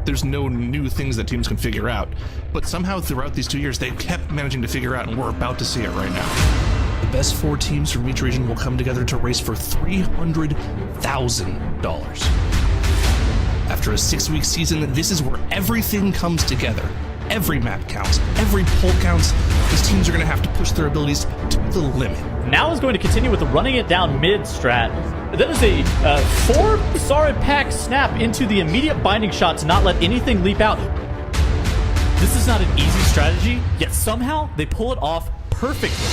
there's no new things that teams can figure out. But somehow throughout these 2 years, they've kept managing to figure out, and we're about to see it right now. The best 4 teams from each region will come together to race for $300,000. After a 6-week season, this is where everything comes together. Every map counts, every pull counts. These teams are going to have to push their abilities to the limit. Now is going to continue with the running it down mid strat. That is a 4 Sarid Pack snap into the immediate binding shot to not let anything leap out. This is not an easy strategy, yet somehow they pull it off perfectly.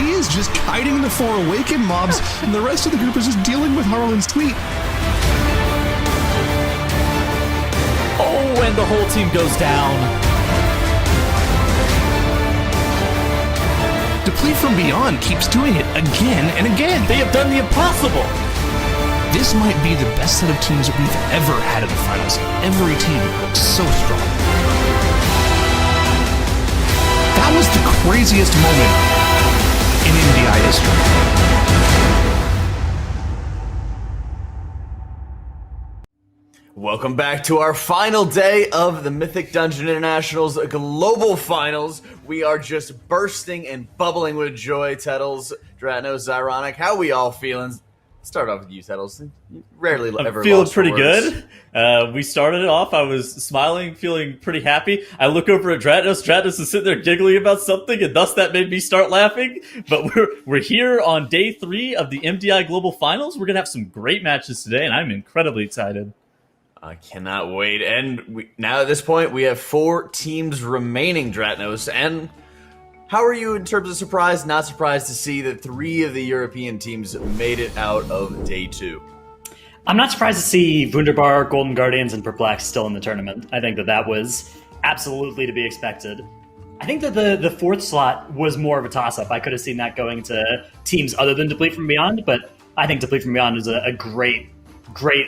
He is just kiting the 4 awakened mobs, and the rest of the group is just dealing with Harlan's tweet. Oh, and the whole team goes down. Deplete from Beyond keeps doing it again and again. They have done the impossible. This might be the best set of teams that we've ever had in the finals. Every team looks so strong. That was the craziest moment in MDI history. Welcome back to our final day of the Mythic Dungeon International's Global Finals. We are just bursting and bubbling with joy, Tettles, Dratnos, Zyronic. How we all feeling? Start off with you, Tettles. You rarely ever feeling lost pretty words. good. We started it off. I was smiling, feeling pretty happy. I look over at Dratnos. Dratnos is sitting there giggling about something, and thus that made me start laughing. But we're here on day 3 of the MDI Global Finals. We're gonna have some great matches today, and I'm incredibly excited. I cannot wait. And now at this point, we have 4 teams remaining, Dratnos. And how are you in terms of surprise, not surprised to see that 3 of the European teams made it out of day 2? I'm not surprised to see Wunderbar, Golden Guardians, and Perplex still in the tournament. I think that was absolutely to be expected. I think that the 4th slot was more of a toss-up. I could have seen that going to teams other than Deplete from Beyond, but I think Deplete from Beyond is a great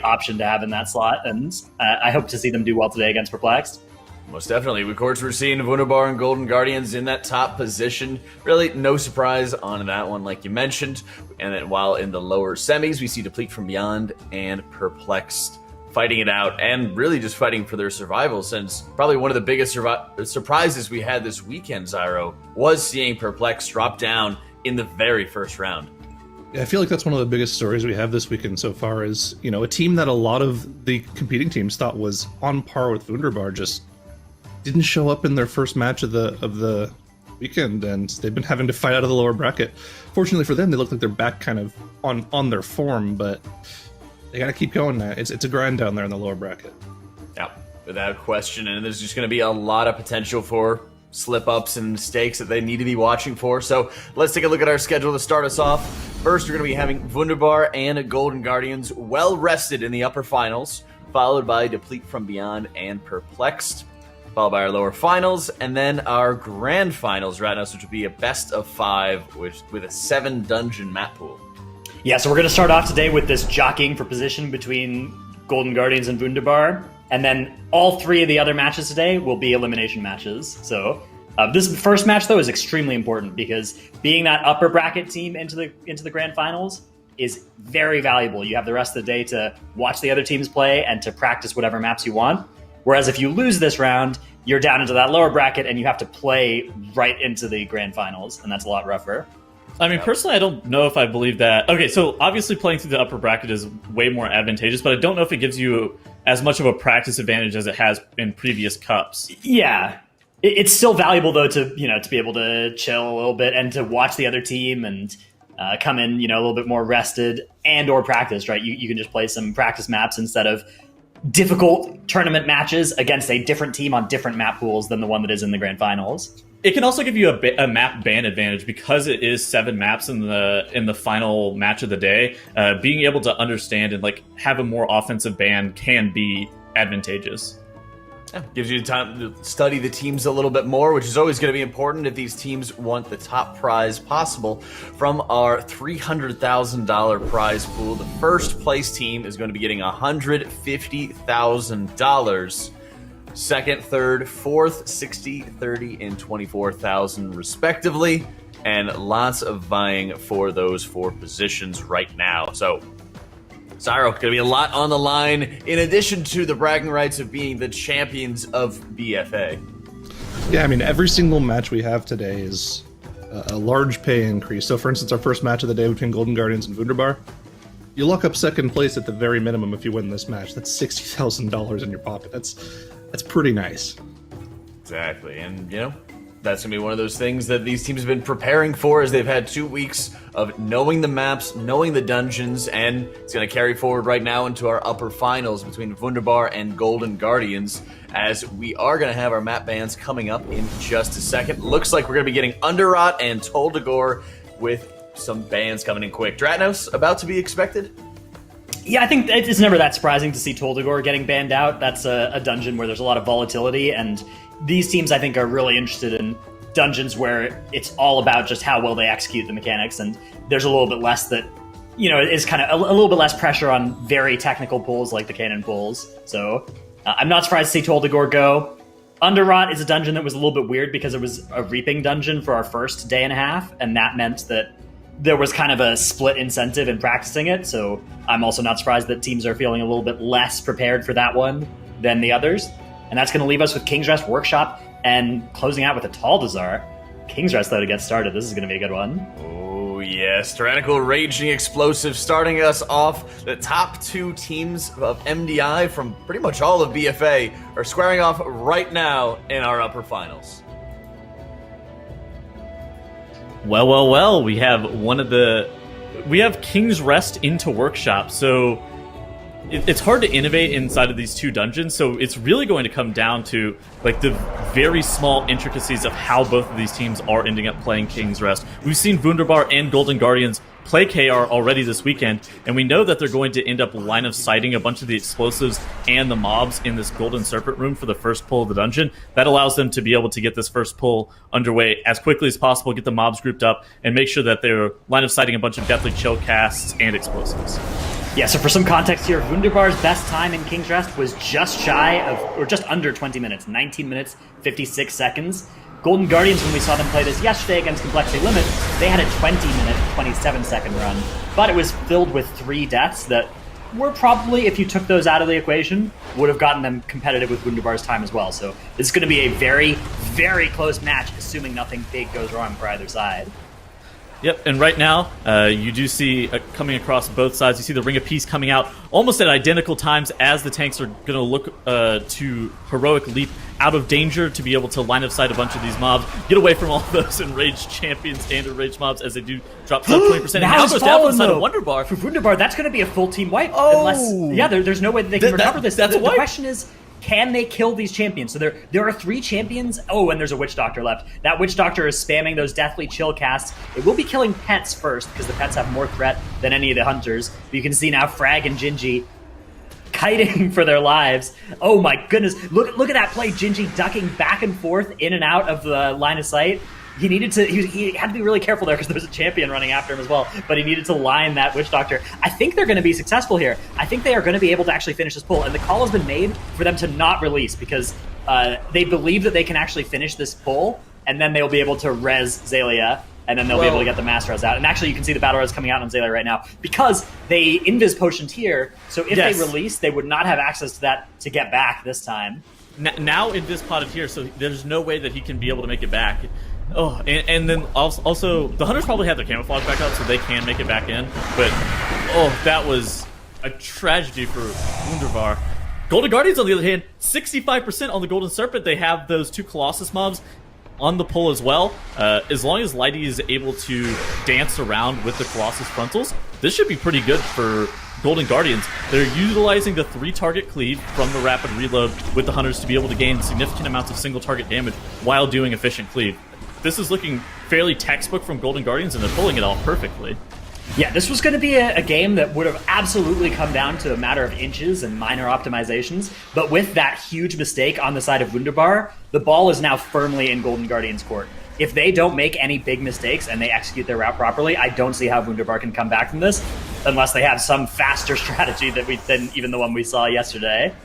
option to have in that slot, and I hope to see them do well today against Perplexed. Most definitely. Of course, we're seeing Wunderbar and Golden Guardians in that top position. Really, no surprise on that one, like you mentioned. And then while in the lower semis, we see Deplete from Beyond and Perplexed fighting it out, and really just fighting for their survival, since probably one of the biggest surprises we had this weekend, Zyro, was seeing Perplexed drop down in the very first round. I feel like that's one of the biggest stories we have this weekend so far is, a team that a lot of the competing teams thought was on par with Wunderbar just didn't show up in their first match of the weekend, and they've been having to fight out of the lower bracket. Fortunately for them, they look like they're back kind of on their form, but they gotta keep going now. It's a grind down there in the lower bracket. Yeah, without question, and there's just going to be a lot of potential for slip-ups and mistakes that they need to be watching for. So let's take a look at our schedule to start us off. First, we're going to be having Wunderbar and Golden Guardians well rested in the upper finals, followed by Deplete from Beyond and Perplexed, followed by our lower finals, and then our grand finals, Ratnos, which will be a best of 5 with a 7-dungeon map pool. Yeah, so we're going to start off today with this jockeying for position between Golden Guardians and Wunderbar, and then all 3 of the other matches today will be elimination matches. So this first match, though, is extremely important because being that upper bracket team into the grand finals is very valuable. You have the rest of the day to watch the other teams play and to practice whatever maps you want. Whereas if you lose this round, you're down into that lower bracket and you have to play right into the grand finals, and that's a lot rougher. I mean, personally, I don't know if I believe that. Okay, so obviously playing through the upper bracket is way more advantageous, but I don't know if it gives you as much of a practice advantage as it has in previous cups. Yeah. It's still valuable, though, to be able to chill a little bit and to watch the other team and come in, a little bit more rested and or practice, right? You can just play some practice maps instead of difficult tournament matches against a different team on different map pools than the one that is in the grand finals. It can also give you a map ban advantage because it is 7 maps in the final match of the day. Being able to understand and have a more offensive ban can be advantageous. Yeah, gives you time to study the teams a little bit more, which is always going to be important if these teams want the top prize possible from our $300,000 prize pool. The first place team is going to be getting $150,000. Second, third, fourth, 60, 30, and 24,000 respectively, and lots of vying for those 4 positions right now. So Zyro, gonna be a lot on the line, in addition to the bragging rights of being the champions of BFA. Yeah, I mean, every single match we have today is a large pay increase. So, for instance, our first match of the day between Golden Guardians and Wunderbar, you lock up second place at the very minimum if you win this match. That's $60,000 in your pocket. That's pretty nice. Exactly, and that's going to be one of those things that these teams have been preparing for, as they've had 2 weeks of knowing the maps, knowing the dungeons, and it's going to carry forward right now into our upper finals between Wunderbar and Golden Guardians, as we are going to have our map bans coming up in just a second. Looks like we're going to be getting Underrot and Tol Dagor with some bans coming in quick. Dratnos, about to be expected? Yeah, I think it's never that surprising to see Tol Dagor getting banned out. That's a dungeon where there's a lot of volatility, and these teams, I think, are really interested in dungeons where it's all about just how well they execute the mechanics, and there's a little bit less that, is kind of a little bit less pressure on very technical pulls like the cannon pulls. So I'm not surprised to see Tol Dagor go. Underrot is a dungeon that was a little bit weird because it was a reaping dungeon for our first day and a half, and that meant that there was kind of a split incentive in practicing it, so I'm also not surprised that teams are feeling a little bit less prepared for that one than the others. And that's going to leave us with King's Rest Workshop and closing out with a Taldazar. King's Rest, though, to get started. This is going to be a good one. Oh, yes. Tyrannical Raging Explosive starting us off. The top 2 teams of MDI from pretty much all of BFA are squaring off right now in our upper finals. Well, we have King's Rest into Workshop, so it's hard to innovate inside of these 2 dungeons, so it's really going to come down to the very small intricacies of how both of these teams are ending up playing King's Rest. We've seen Wunderbar and Golden Guardians play KR already this weekend, and we know that they're going to end up line of sighting a bunch of the explosives and the mobs in this Golden Serpent room for the first pull of the dungeon. That allows them to be able to get this first pull underway as quickly as possible, get the mobs grouped up, and make sure that they're line of sighting a bunch of Deathly Chill casts and explosives. Yeah, so for some context here, Wunderbar's best time in King's Rest was just shy of, or just under 20 minutes, 19 minutes, 56 seconds. Golden Guardians, when we saw them play this yesterday against Complexity Limit, they had a 20-minute, 27-second run, but it was filled with 3 deaths that were probably, if you took those out of the equation, would have gotten them competitive with Wunderbar's time as well. So this is going to be a very, very close match, assuming nothing big goes wrong for either side. Yep, and right now, you do see coming across both sides, you see the Ring of Peace coming out almost at identical times as the tanks are going to look to heroic leap out of danger to be able to line of sight a bunch of these mobs, get away from all those enraged champions and enraged mobs as they do drop sub 20%. And now goes down inside of Wunderbar. For Wunderbar, that's going to be a full team wipe. Oh! Unless, there's no way that they can recover this. That's the question is, can they kill these champions? So there are 3 champions. Oh, and there's a Witch Doctor left. That Witch Doctor is spamming those Deathly Chill casts. It will be killing pets first, because the pets have more threat than any of the hunters. But you can see now Frag and Gingy kiting for their lives. Oh my goodness. Look at that play. Gingy ducking back and forth in and out of the line of sight. He had to be really careful there because there's a champion running after him as well, but he needed to line that Witch Doctor. I think they're going to be successful here. I think they are going to be able to actually finish this pull, and the call has been made for them to not release because they believe that they can actually finish this pull, and then they'll be able to res Zalia, and then they'll be able to get the Master Res out. And actually, you can see the Battle Res coming out on Zalia right now because they Invis Potioned here, so if they release, they would not have access to that to get back this time. Now Invis potted here, so there's no way that he can be able to make it back. Oh, and then also, the Hunters probably have their camouflage back up, so they can make it back in. But, that was a tragedy for Wunderbar. Golden Guardians, on the other hand, 65% on the Golden Serpent. They have those 2 Colossus mobs on the pull as well. As long as Lighty is able to dance around with the Colossus frontals, this should be pretty good for Golden Guardians. They're utilizing the 3-target cleave from the rapid reload with the Hunters to be able to gain significant amounts of single-target damage while doing efficient cleave. This is looking fairly textbook from Golden Guardians, and they're pulling it off perfectly. Yeah, this was going to be a game that would have absolutely come down to a matter of inches and minor optimizations, but with that huge mistake on the side of Wunderbar, the ball is now firmly in Golden Guardians' court. If they don't make any big mistakes and they execute their route properly, I don't see how Wunderbar can come back from this, unless they have some faster strategy than even the one we saw yesterday,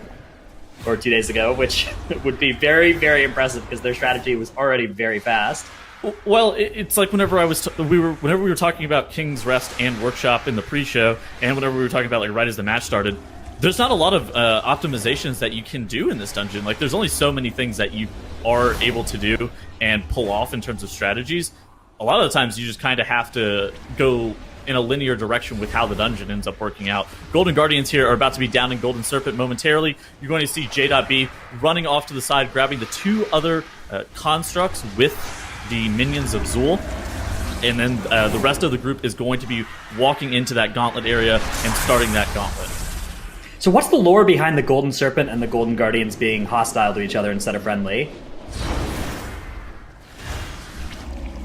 or 2 days ago, which would be very, very impressive because their strategy was already very fast. Well, it's like whenever we were talking about King's Rest and Workshop in the pre-show, and whenever we were talking about like right as the match started, there's not a lot of optimizations that you can do in this dungeon. Like, there's only so many things that you are able to do and pull off in terms of strategies. A lot of the times, you just kind of have to go in a linear direction with how the dungeon ends up working out. Golden Guardians here are about to be down in Golden Serpent momentarily. You're going to see J.B running off to the side, grabbing the two other constructs with the minions of Zool. And then the rest of the group is going to be walking into that gauntlet area and starting that gauntlet. So what's the lore behind the Golden Serpent and the Golden Guardians being hostile to each other instead of friendly?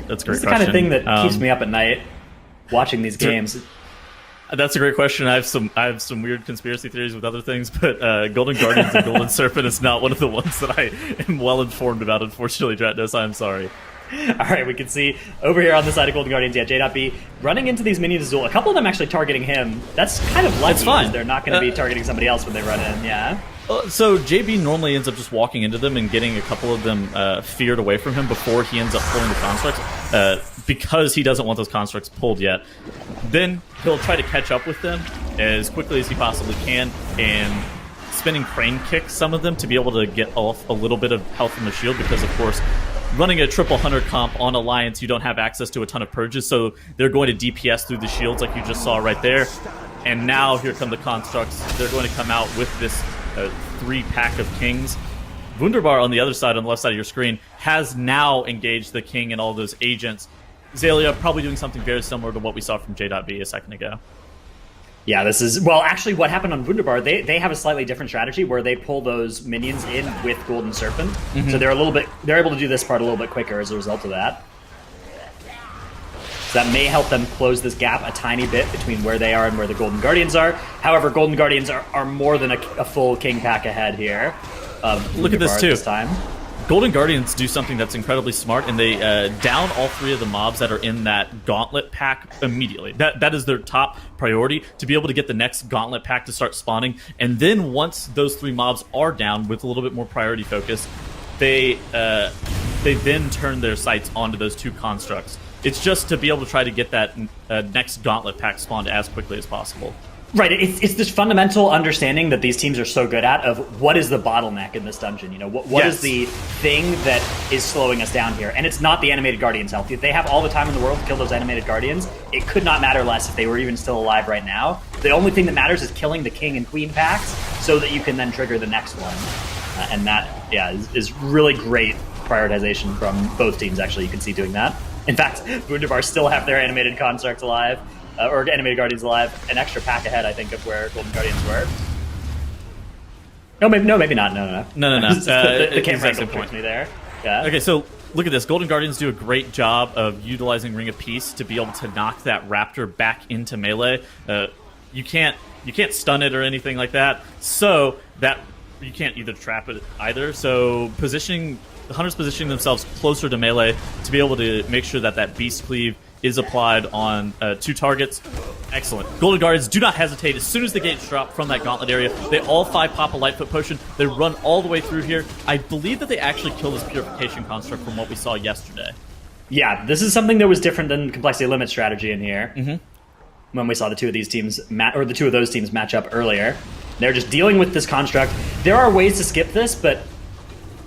That's a great question. This is the kind of thing that keeps me up at night watching these games. That's a great question. I have some weird conspiracy theories with other things, but Golden Guardians and Golden Serpent is not one of the ones that I am well informed about, unfortunately, Dratnos. I'm sorry. All right, we can see over here on the side of Golden Guardians, J.B running into these minions of Zool. A couple of them actually targeting him. That's kind of lucky. That's fine. They're not going to be targeting somebody else when they run in, yeah? So JB normally ends up just walking into them and getting a couple of them feared away from him before he ends up pulling the constructs, because he doesn't want those constructs pulled yet. Then he'll try to catch up with them as quickly as he possibly can and spinning crane kick some of them to be able to get off a little bit of health from the shield, because of course running a triple hunter comp on Alliance, you don't have access to a ton of purges, so they're going to DPS through the shields like you just saw right there. And now here come the constructs. They're going to come out with this 3-pack of kings. Wunderbar on the other side, on the left side of your screen, has now engaged the king and all those agents. Zalia probably doing something very similar to what we saw from J.B a second ago. Yeah, this is... Well, actually, what happened on Wunderbar, they have a slightly different strategy where they pull those minions in with Golden Serpent. Mm-hmm. So they're able to do this part a little bit quicker as a result of that. So that may help them close this gap a tiny bit between where they are and where the Golden Guardians are. However, Golden Guardians are more than a full king pack ahead here. Look at this, too. This time. Golden Guardians do something that's incredibly smart, and they down all 3 of the mobs that are in that gauntlet pack immediately. That is their top priority, to be able to get the next gauntlet pack to start spawning. And then once those 3 mobs are down with a little bit more priority focus, they then turn their sights onto those 2 constructs. It's just to be able to try to get that next gauntlet pack spawned as quickly as possible. Right, it's this fundamental understanding that these teams are so good at of what is the bottleneck in this dungeon. You know, what is the thing that is slowing us down here? And it's not the animated guardians' health. They have all the time in the world to kill those animated guardians. It could not matter less if they were even still alive right now. The only thing that matters is killing the king and queen packs so that you can then trigger the next one. And that, is really great prioritization from both teams, actually. You can see doing that. In fact, Wunderbar still have their animated constructs alive. Or animated guardians alive, an extra pack ahead, I think, of where Golden Guardians were. No, maybe not. No. The camera angle tricked me there. Yeah. Okay, so look at this. Golden Guardians do a great job of utilizing Ring of Peace to be able to knock that raptor back into melee. You can't stun it or anything like that. So that you can't either trap it either. So the hunters positioning themselves closer to melee to be able to make sure that beast cleave is applied on 2 targets. Excellent. Golden Guardians do not hesitate. As soon as the gates drop from that gauntlet area, they all 5 pop a Lightfoot Potion. They run all the way through here. I believe that they actually kill this Purification Construct from what we saw yesterday. Yeah, this is something that was different than Complexity Limit strategy in here. Mm-hmm. When we saw the 2 of these teams, the 2 of those teams match up earlier. They're just dealing with this construct. There are ways to skip this, but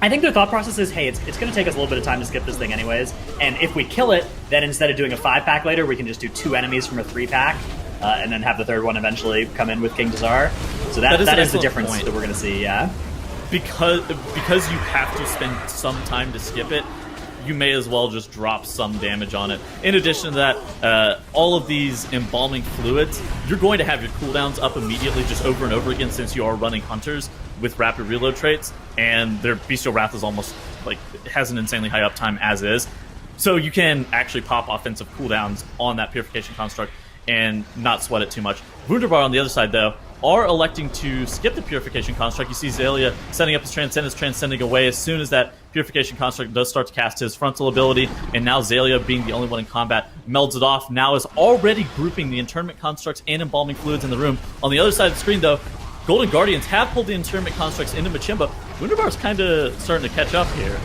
I think their thought process is, hey, it's going to take us a little bit of time to skip this thing anyways, and if we kill it, then instead of doing a 5-pack later, we can just do 2 enemies from a 3-pack, and then have the 3rd one eventually come in with King Desar. So that is the difference that we're going to see, yeah? Because you have to spend some time to skip it, you may as well just drop some damage on it. In addition to that, all of these embalming fluids, you're going to have your cooldowns up immediately just over and over again since you are running hunters with rapid reload traits, and their Bestial Wrath is almost like has an insanely high uptime as is. So you can actually pop offensive cooldowns on that Purification Construct and not sweat it too much. Wunderbar on the other side, though, are electing to skip the Purification Construct. You see Zalia setting up his Transcendence, transcending away as soon as that Purification Construct does start to cast his frontal ability, and now Zalia, being the only one in combat, melds it off. Now is already grouping the Internment Constructs and Embalming Fluids in the room. On the other side of the screen, though, Golden Guardians have pulled the Internment Constructs into Machimba. Wunderbar's kind of starting to catch up here.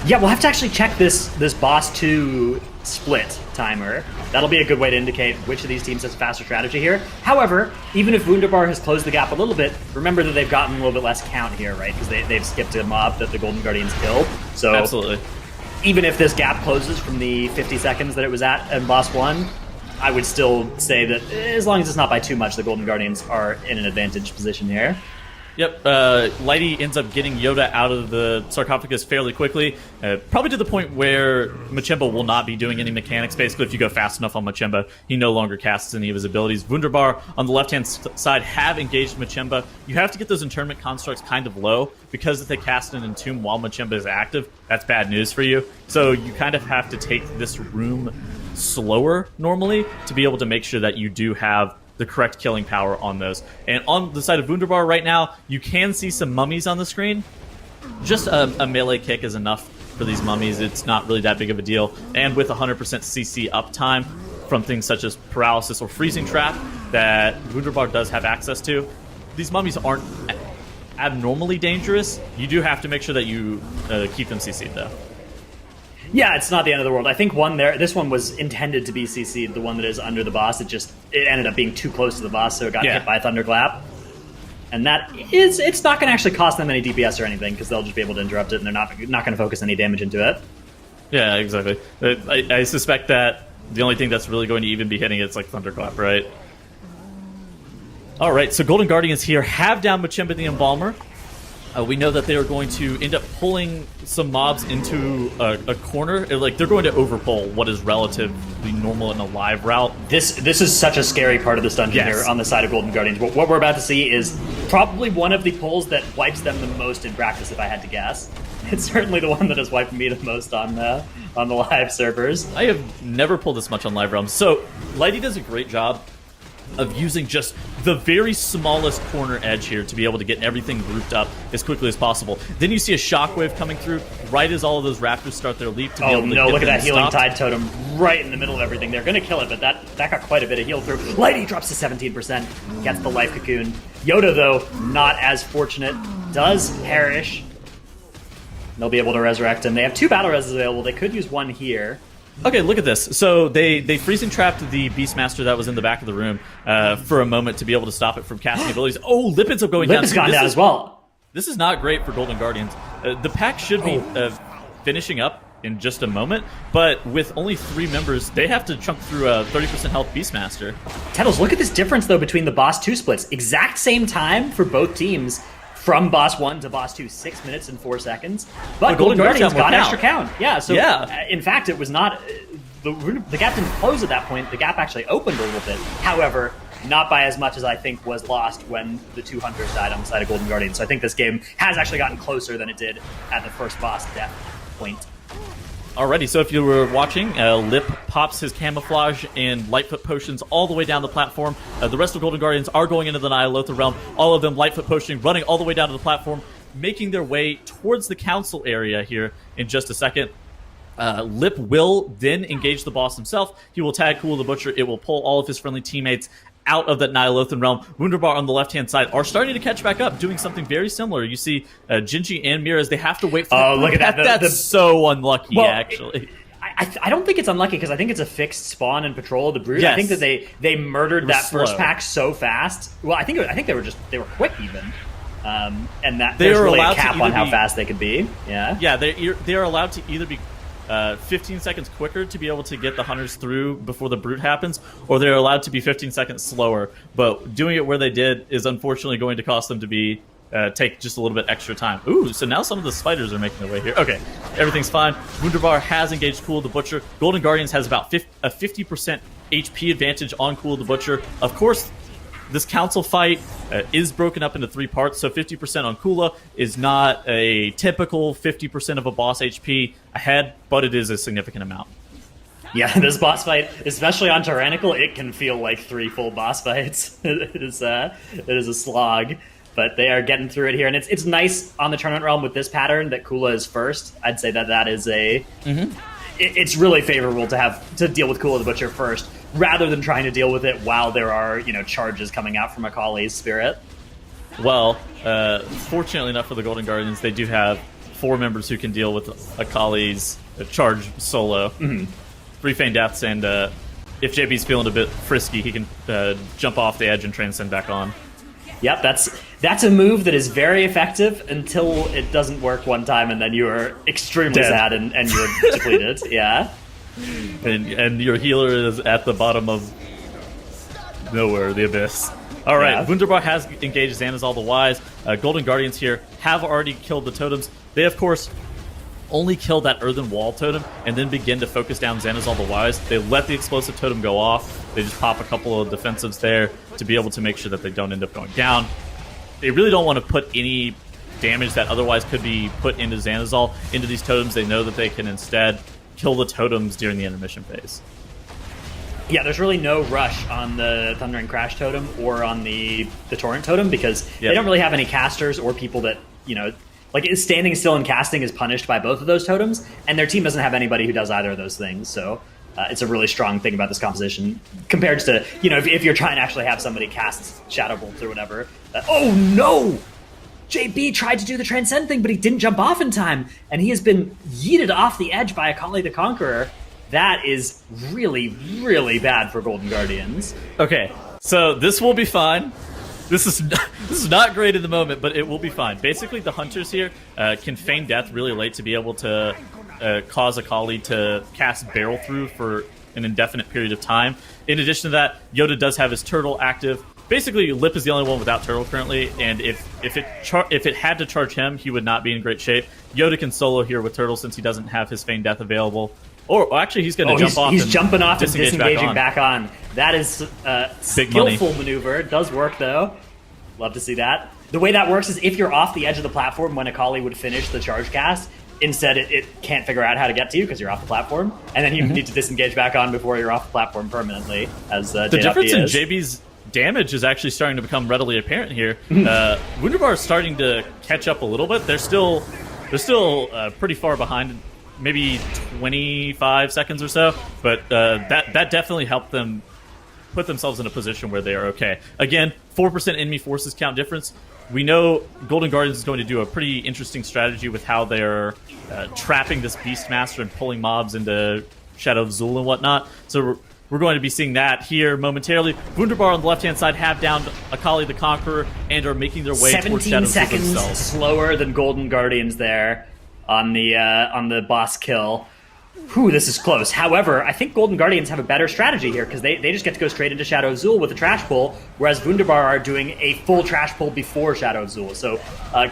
Yeah, we'll have to actually check this boss 2 split timer. That'll be a good way to indicate which of these teams has a faster strategy here. However, even if Wunderbar has closed the gap a little bit, remember that they've gotten a little bit less count here, right? Because they've skipped a mob that the Golden Guardians killed. So Absolutely. even if this gap closes from the 50 seconds that it was at in boss 1, I would still say that as long as it's not by too much, the Golden Guardians are in an advantaged position here. Yep, Lighty ends up getting Yoda out of the sarcophagus fairly quickly, probably to the point where Machemba will not be doing any mechanics. Basically, if you go fast enough on Machemba, he no longer casts any of his abilities. Wunderbar, on the left-hand side, have engaged Machemba. You have to get those internment constructs kind of low, because if they cast an Entomb while Machemba is active, that's bad news for you. So you kind of have to take this room slower, normally, to be able to make sure that you do have the correct killing power on those. And on the side of Wunderbar right now, you can see some mummies on the screen. Just a melee kick is enough for these mummies. It's not really that big of a deal. And with 100% CC uptime from things such as paralysis or freezing trap that Wunderbar does have access to, these mummies aren't abnormally dangerous. You do have to make sure that you keep them CC'd though. Yeah, it's not the end of the world. I think this one was intended to be CC'd, the one that is under the boss. It ended up being too close to the boss, so it got hit by a Thunderclap. And it's not going to actually cost them any DPS or anything, because they'll just be able to interrupt it, and they're not going to focus any damage into it. Yeah, exactly. I suspect that the only thing that's really going to even be hitting it's like Thunderclap, right? Alright, so Golden Guardians here have down Machemba the Embalmer. We know that they are going to end up pulling some mobs into a corner. They're going to overpull what is relatively normal in a live route. This is such a scary part of this dungeon here on the side of Golden Guardians. What we're about to see is probably one of the pulls that wipes them the most in practice, if I had to guess. It's certainly the one that has wiped me the most on the live servers. I have never pulled this much on live realms. So Lighty does a great job of using just the very smallest corner edge here to be able to get everything grouped up as quickly as possible. Then you see a shockwave coming through right as all of those raptors start their leap to be able to look at that healing stopped. tide totem right in the middle of everything. They're going to kill it, but that got quite a bit of heal through. Lighty drops to 17%, gets the life cocoon. Yoda, though, not as fortunate, does perish. They'll be able to resurrect him. They have 2 battle reses available. They could use one here. Okay, look at this. So they freezing trapped the Beastmaster that was in the back of the room for a moment to be able to stop it from casting abilities. Oh, Lip ends up going down. Lip has gone down as well. This is not great for Golden Guardians. The pack should be finishing up in just a moment, but with only 3 members, they have to chunk through a 30% health Beastmaster. Tettles, look at this difference, though, between the boss 2 splits. Exact same time for both teams. From boss 1 to boss 2, 6 minutes and 4 seconds. But Golden Guardians got extra count. Yeah, so in fact, it was not... The gap didn't close at that point. The gap actually opened a little bit. However, not by as much as I think was lost when the 2 hunters died on the side of Golden Guardians. So I think this game has actually gotten closer than it did at the first boss death point. Alrighty, so if you were watching, Lip pops his camouflage and Lightfoot potions all the way down the platform. The rest of Golden Guardians are going into the Nyalotha realm. All of them Lightfoot potioning, running all the way down to the platform, making their way towards the council area here in just a second. Lip will then engage the boss himself. He will tag Cool the Butcher. It will pull all of his friendly teammates out of that Nyalothan realm. Wunderbar on the left-hand side are starting to catch back up, doing something very similar. You see Gingy and Mira as they have to wait for look at that. That's so unlucky, actually. I don't think it's unlucky, because I think it's a fixed spawn and patrol of the Brood. Yes. I think that they murdered that slow. First pack so fast. Well, I think they were quick even. And that They there's are really a allowed to cap on either how be- fast they could be. Yeah, they are allowed to either be 15 seconds quicker to be able to get the hunters through before the brute happens, or they're allowed to be 15 seconds slower. But doing it where they did is unfortunately going to cost them to be take just a little bit extra time. Ooh, so now some of the spiders are making their way here. Okay, everything's fine. Wunderbar has engaged Cool the Butcher. Golden Guardians has about a 50% HP advantage on Cool the Butcher. Of course, this council fight is broken up into 3 parts, so 50% on Kula is not a typical 50% of a boss HP ahead, but it is a significant amount. Yeah, this boss fight, especially on Tyrannical, it can feel like 3 full boss fights. It is a slog, but they are getting through it here, and it's nice on the Tournament Realm with this pattern that Kula is first. I'd say that is a... It's really favorable to deal with Kula the Butcher first, rather than trying to deal with it while there are, charges coming out from Akali's spirit. Well, fortunately enough for the Golden Guardians, they do have 4 members who can deal with Akali's charge solo. 3 feign deaths, and if JB's feeling a bit frisky, he can jump off the edge and transcend back on. Yep, that's a move that is very effective until it doesn't work one time, and then you are extremely sad and you're depleted. Yeah. And your healer is at the bottom of nowhere, the abyss. All right, Yeah. Wunderbar has engaged Xanazal the Wise. Golden Guardians here have already killed the totems. They, of course, only kill that earthen wall totem and then begin to focus down Xanazal the Wise. They let the explosive totem go off. They just pop a couple of defensives there to be able to make sure that they don't end up going down. They really don't want to put any damage that otherwise could be put into Xanazal into these totems. They know that they can instead kill the totems during the intermission phase. Yeah, there's really no rush on the Thunder and Crash totem or on the Torrent totem because they don't really have any casters or people that, like standing still and casting is punished by both of those totems, and their team doesn't have anybody who does either of those things. So it's a really strong thing about this composition compared to, if you're trying to actually have somebody cast Shadow Bolt or whatever. Oh no! JB tried to do the Transcend thing, but he didn't jump off in time, and he has been yeeted off the edge by Akali the Conqueror. That is really, really bad for Golden Guardians. Okay, so this will be fine. This is not great in the moment, but it will be fine. Basically, the hunters here can feign death really late to be able to cause Akali to cast Barrel Through for an indefinite period of time. In addition to that, Yoda does have his Turtle active. Basically, Lip is the only one without Turtle currently, and if it had to charge him, he would not be in great shape. Yoda can solo here with Turtle since he doesn't have his feign death available. Or actually, he's going to jump off. He's jumping off and disengaging back on. That is a skillful maneuver. It does work, though. Love to see that. The way that works is if you're off the edge of the platform when Akali would finish the charge cast, instead it can't figure out how to get to you because you're off the platform, and then you need to disengage back on before you're off the platform permanently. As the difference in JB's damage is actually starting to become readily apparent here. Wunderbar is starting to catch up a little bit. They're still pretty far behind. Maybe 25 seconds or so, but that definitely helped them put themselves in a position where they are okay. Again, 4% enemy forces count difference. We know Golden Guardians is going to do a pretty interesting strategy with how they're trapping this Beastmaster and pulling mobs into Shadow of Zul and whatnot. So we're going to be seeing that here momentarily. Wunderbar on the left-hand side have downed Akali the Conqueror and are making their way towards Shadow of Zul 17 themselves. seconds slower than Golden Guardians there on the boss kill. Whew, this is close. However, I think Golden Guardians have a better strategy here because they just get to go straight into Shadow of Zul with a trash pull, whereas Wunderbar are doing a full trash pull before Shadow of Zul. So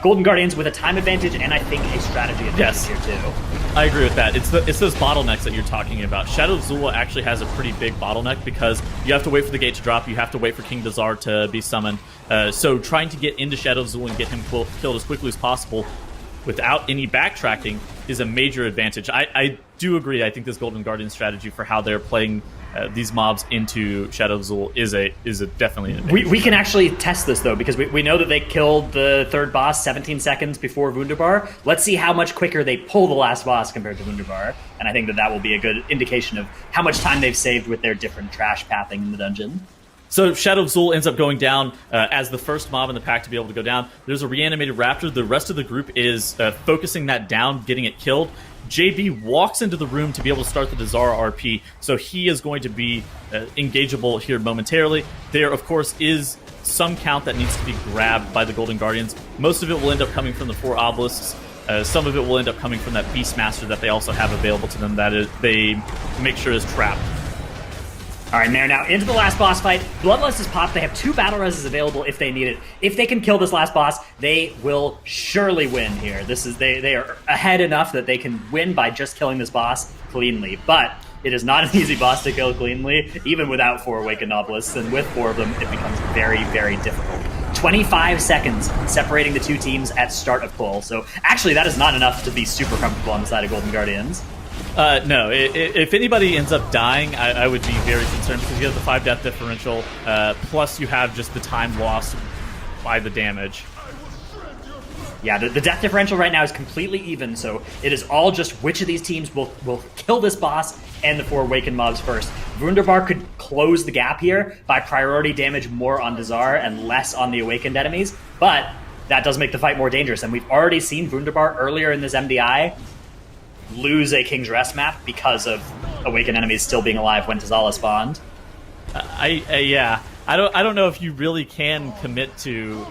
Golden Guardians with a time advantage and I think a strategy advantage here too. I agree with that. It's those bottlenecks that you're talking about. Shadow of Zul actually has a pretty big bottleneck because you have to wait for the gate to drop, you have to wait for King Dazar to be summoned. So trying to get into Shadow of Zul and get him killed as quickly as possible without any backtracking is a major advantage. I do agree. I think this Golden Guardian strategy for how they're playing these mobs into Shadow of Zul is definitely an advantage. We can actually test this, though, because we know that they killed the third boss 17 seconds before Wunderbar. Let's see how much quicker they pull the last boss compared to Wunderbar, and I think that will be a good indication of how much time they've saved with their different trash pathing in the dungeon. So Shadow of Zul ends up going down as the first mob in the pack to be able to go down. There's a reanimated Raptor. The rest of the group is focusing that down, getting it killed. JB walks into the room to be able to start the Dazara RP, so he is going to be engageable here momentarily. There, of course, is some count that needs to be grabbed by the Golden Guardians. Most of it will end up coming from the 4 obelisks. Some of it will end up coming from that Beastmaster that they also have available to them that they make sure is trapped. All right, Mare, now into the last boss fight. Bloodlust is popped. They have 2 battle reses available if they need it. If they can kill this last boss, they will surely win here. They are ahead enough that they can win by just killing this boss cleanly. But it is not an easy boss to kill cleanly, even without 4 Awakened Obelisks. And with 4 of them, it becomes very, very difficult. 25 seconds separating the 2 teams at start of pull. So actually, that is not enough to be super comfortable on the side of Golden Guardians. No, if anybody ends up dying, I would be very concerned because you have the 5 death differential, plus you have just the time lost by the damage. Yeah, the death differential right now is completely even, so it is all just which of these teams will kill this boss and the 4 Awakened mobs first. Wunderbar could close the gap here by priority damage more on Dazar and less on the Awakened enemies, but that does make the fight more dangerous. And we've already seen Wunderbar earlier in this MDI lose a King's Rest map because of Awakened enemies still being alive when Tazala spawned. Yeah. I don't know if you really can commit to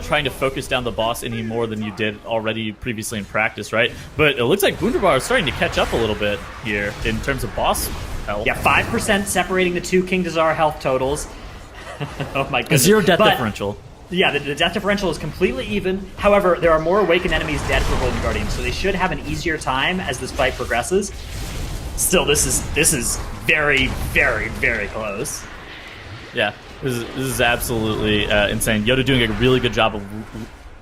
trying to focus down the boss any more than you did already previously in practice, right? But it looks like Wunderbar is starting to catch up a little bit here in terms of boss health. Yeah, 5% separating the two King Dazar health totals. Oh my goodness. 0 death differential. Yeah, the death differential is completely even. However, there are more Awakened enemies dead for Golden Guardians, so they should have an easier time as this fight progresses. Still, this is very, very, very close. Yeah, this is absolutely insane. Yoda doing a really good job of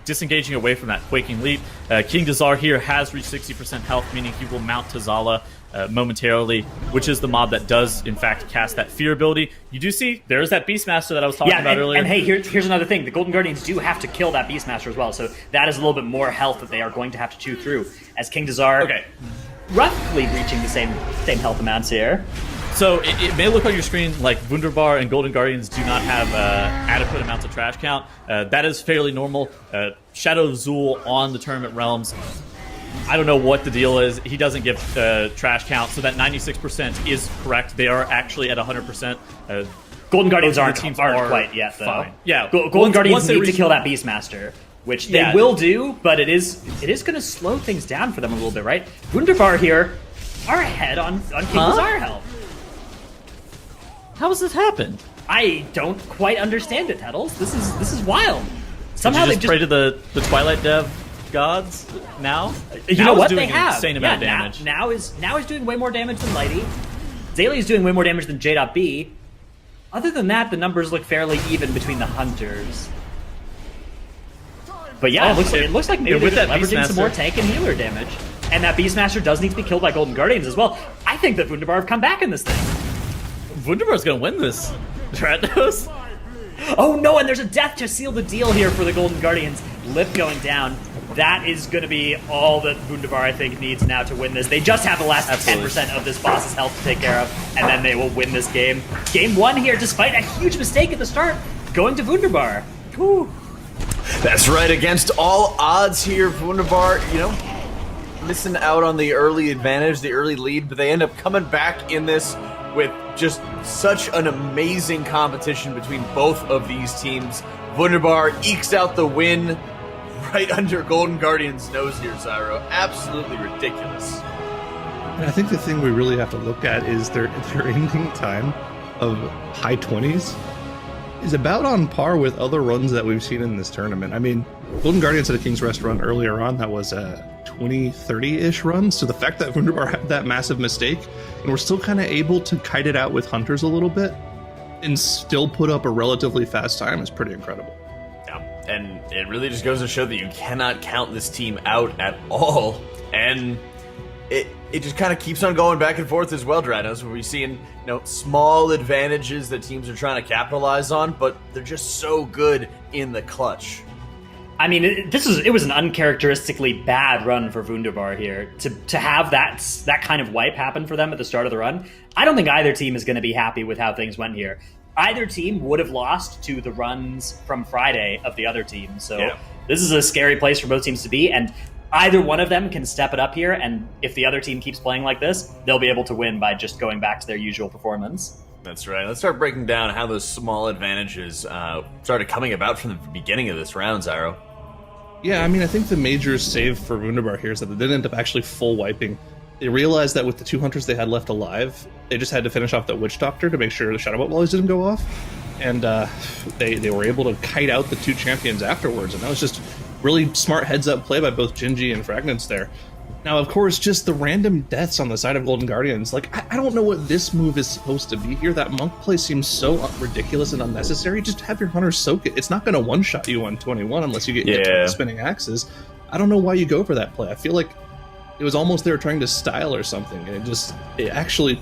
disengaging away from that Quaking Leap. King Dazar here has reached 60% health, meaning he will mount Tazala momentarily, which is the mob that does, in fact, cast that fear ability. You do see, there's that Beastmaster that I was talking about earlier. And hey, here's another thing. The Golden Guardians do have to kill that Beastmaster as well, so that is a little bit more health that they are going to have to chew through. As King Dazar, roughly reaching the same health amounts here. So it may look on your screen like Wunderbar and Golden Guardians do not have adequate amounts of trash count. That is fairly normal. Shadow of Zul on the Tournament Realms, I don't know what the deal is. He doesn't give trash count, so that 96% is correct. They are actually at 100%. Golden Guardians aren't quite yet, though. Fine. Yeah, Golden Guardians need to kill that Beastmaster, which they will do, but it is going to slow things down for them a little bit, right? Wunderbar here are ahead on King Dazar health. How has this happened? I don't quite understand it, Tettles. This is wild. Somehow they just pray to the Twilight Dev gods now? You know what? Doing They have an insane amount of damage. Now is doing way more damage than Lighty. Zaylee is doing way more damage than J.B. Other than that, the numbers look fairly even between the hunters. But yeah, it looks like maybe they're leveraging some more tank and healer damage. And that Beastmaster does need to be killed by Golden Guardians as well. I think that Wunderbar have come back in this thing. Wunderbar's gonna win this. Stratos? Oh no, and there's a death to seal the deal here for the Golden Guardians. Lip going down. That is going to be all that Wunderbar, I think, needs now to win this. They just have the last 10% of this boss's health to take care of, and then they will win this game. Game 1 here, despite a huge mistake at the start, going to Wunderbar. Whew. That's right, against all odds here, Wunderbar, missing out on the early advantage, the early lead, but they end up coming back in this with just such an amazing competition between both of these teams. Wunderbar ekes out the win right under Golden Guardian's nose here, Zyro. Absolutely ridiculous. And I think the thing we really have to look at is their ending time of high 20s is about on par with other runs that we've seen in this tournament. I mean, Golden Guardians had a King's Rest run earlier on that was a 20-30-ish run, so the fact that Wunderbar had that massive mistake and we're still kind of able to kite it out with Hunters a little bit and still put up a relatively fast time is pretty incredible. Yeah, and it really just goes to show that you cannot count this team out at all, and it just kind of keeps on going back and forth as well, Dranos, where we're seeing small advantages that teams are trying to capitalize on, but they're just so good in the clutch. I mean, it was an uncharacteristically bad run for Wunderbar here. To have that kind of wipe happen for them at the start of the run, I don't think either team is going to be happy with how things went here. Either team would have lost to the runs from Friday of the other team, so This is a scary place for both teams to be, and either one of them can step it up here, and if the other team keeps playing like this, they'll be able to win by just going back to their usual performance. That's right. Let's start breaking down how those small advantages started coming about from the beginning of this round, Zyro. Yeah, I mean, I think the major save for Wunderbar here is that they didn't end up actually full wiping. They realized that with the 2 Hunters they had left alive, they just had to finish off the Witch Doctor to make sure the Shadow Bolt Volleys didn't go off. And they were able to kite out the 2 champions afterwards, and that was just really smart heads-up play by both Gingy and Fragments there. Now, of course, just the random deaths on the side of Golden Guardians. Like, I don't know what this move is supposed to be here. That Monk play seems so ridiculous and unnecessary. Just have your Hunter soak it. It's not going to one-shot you on 21 unless you get hit with spinning axes. I don't know why you go for that play. I feel like it was almost they were trying to style or something, and it actually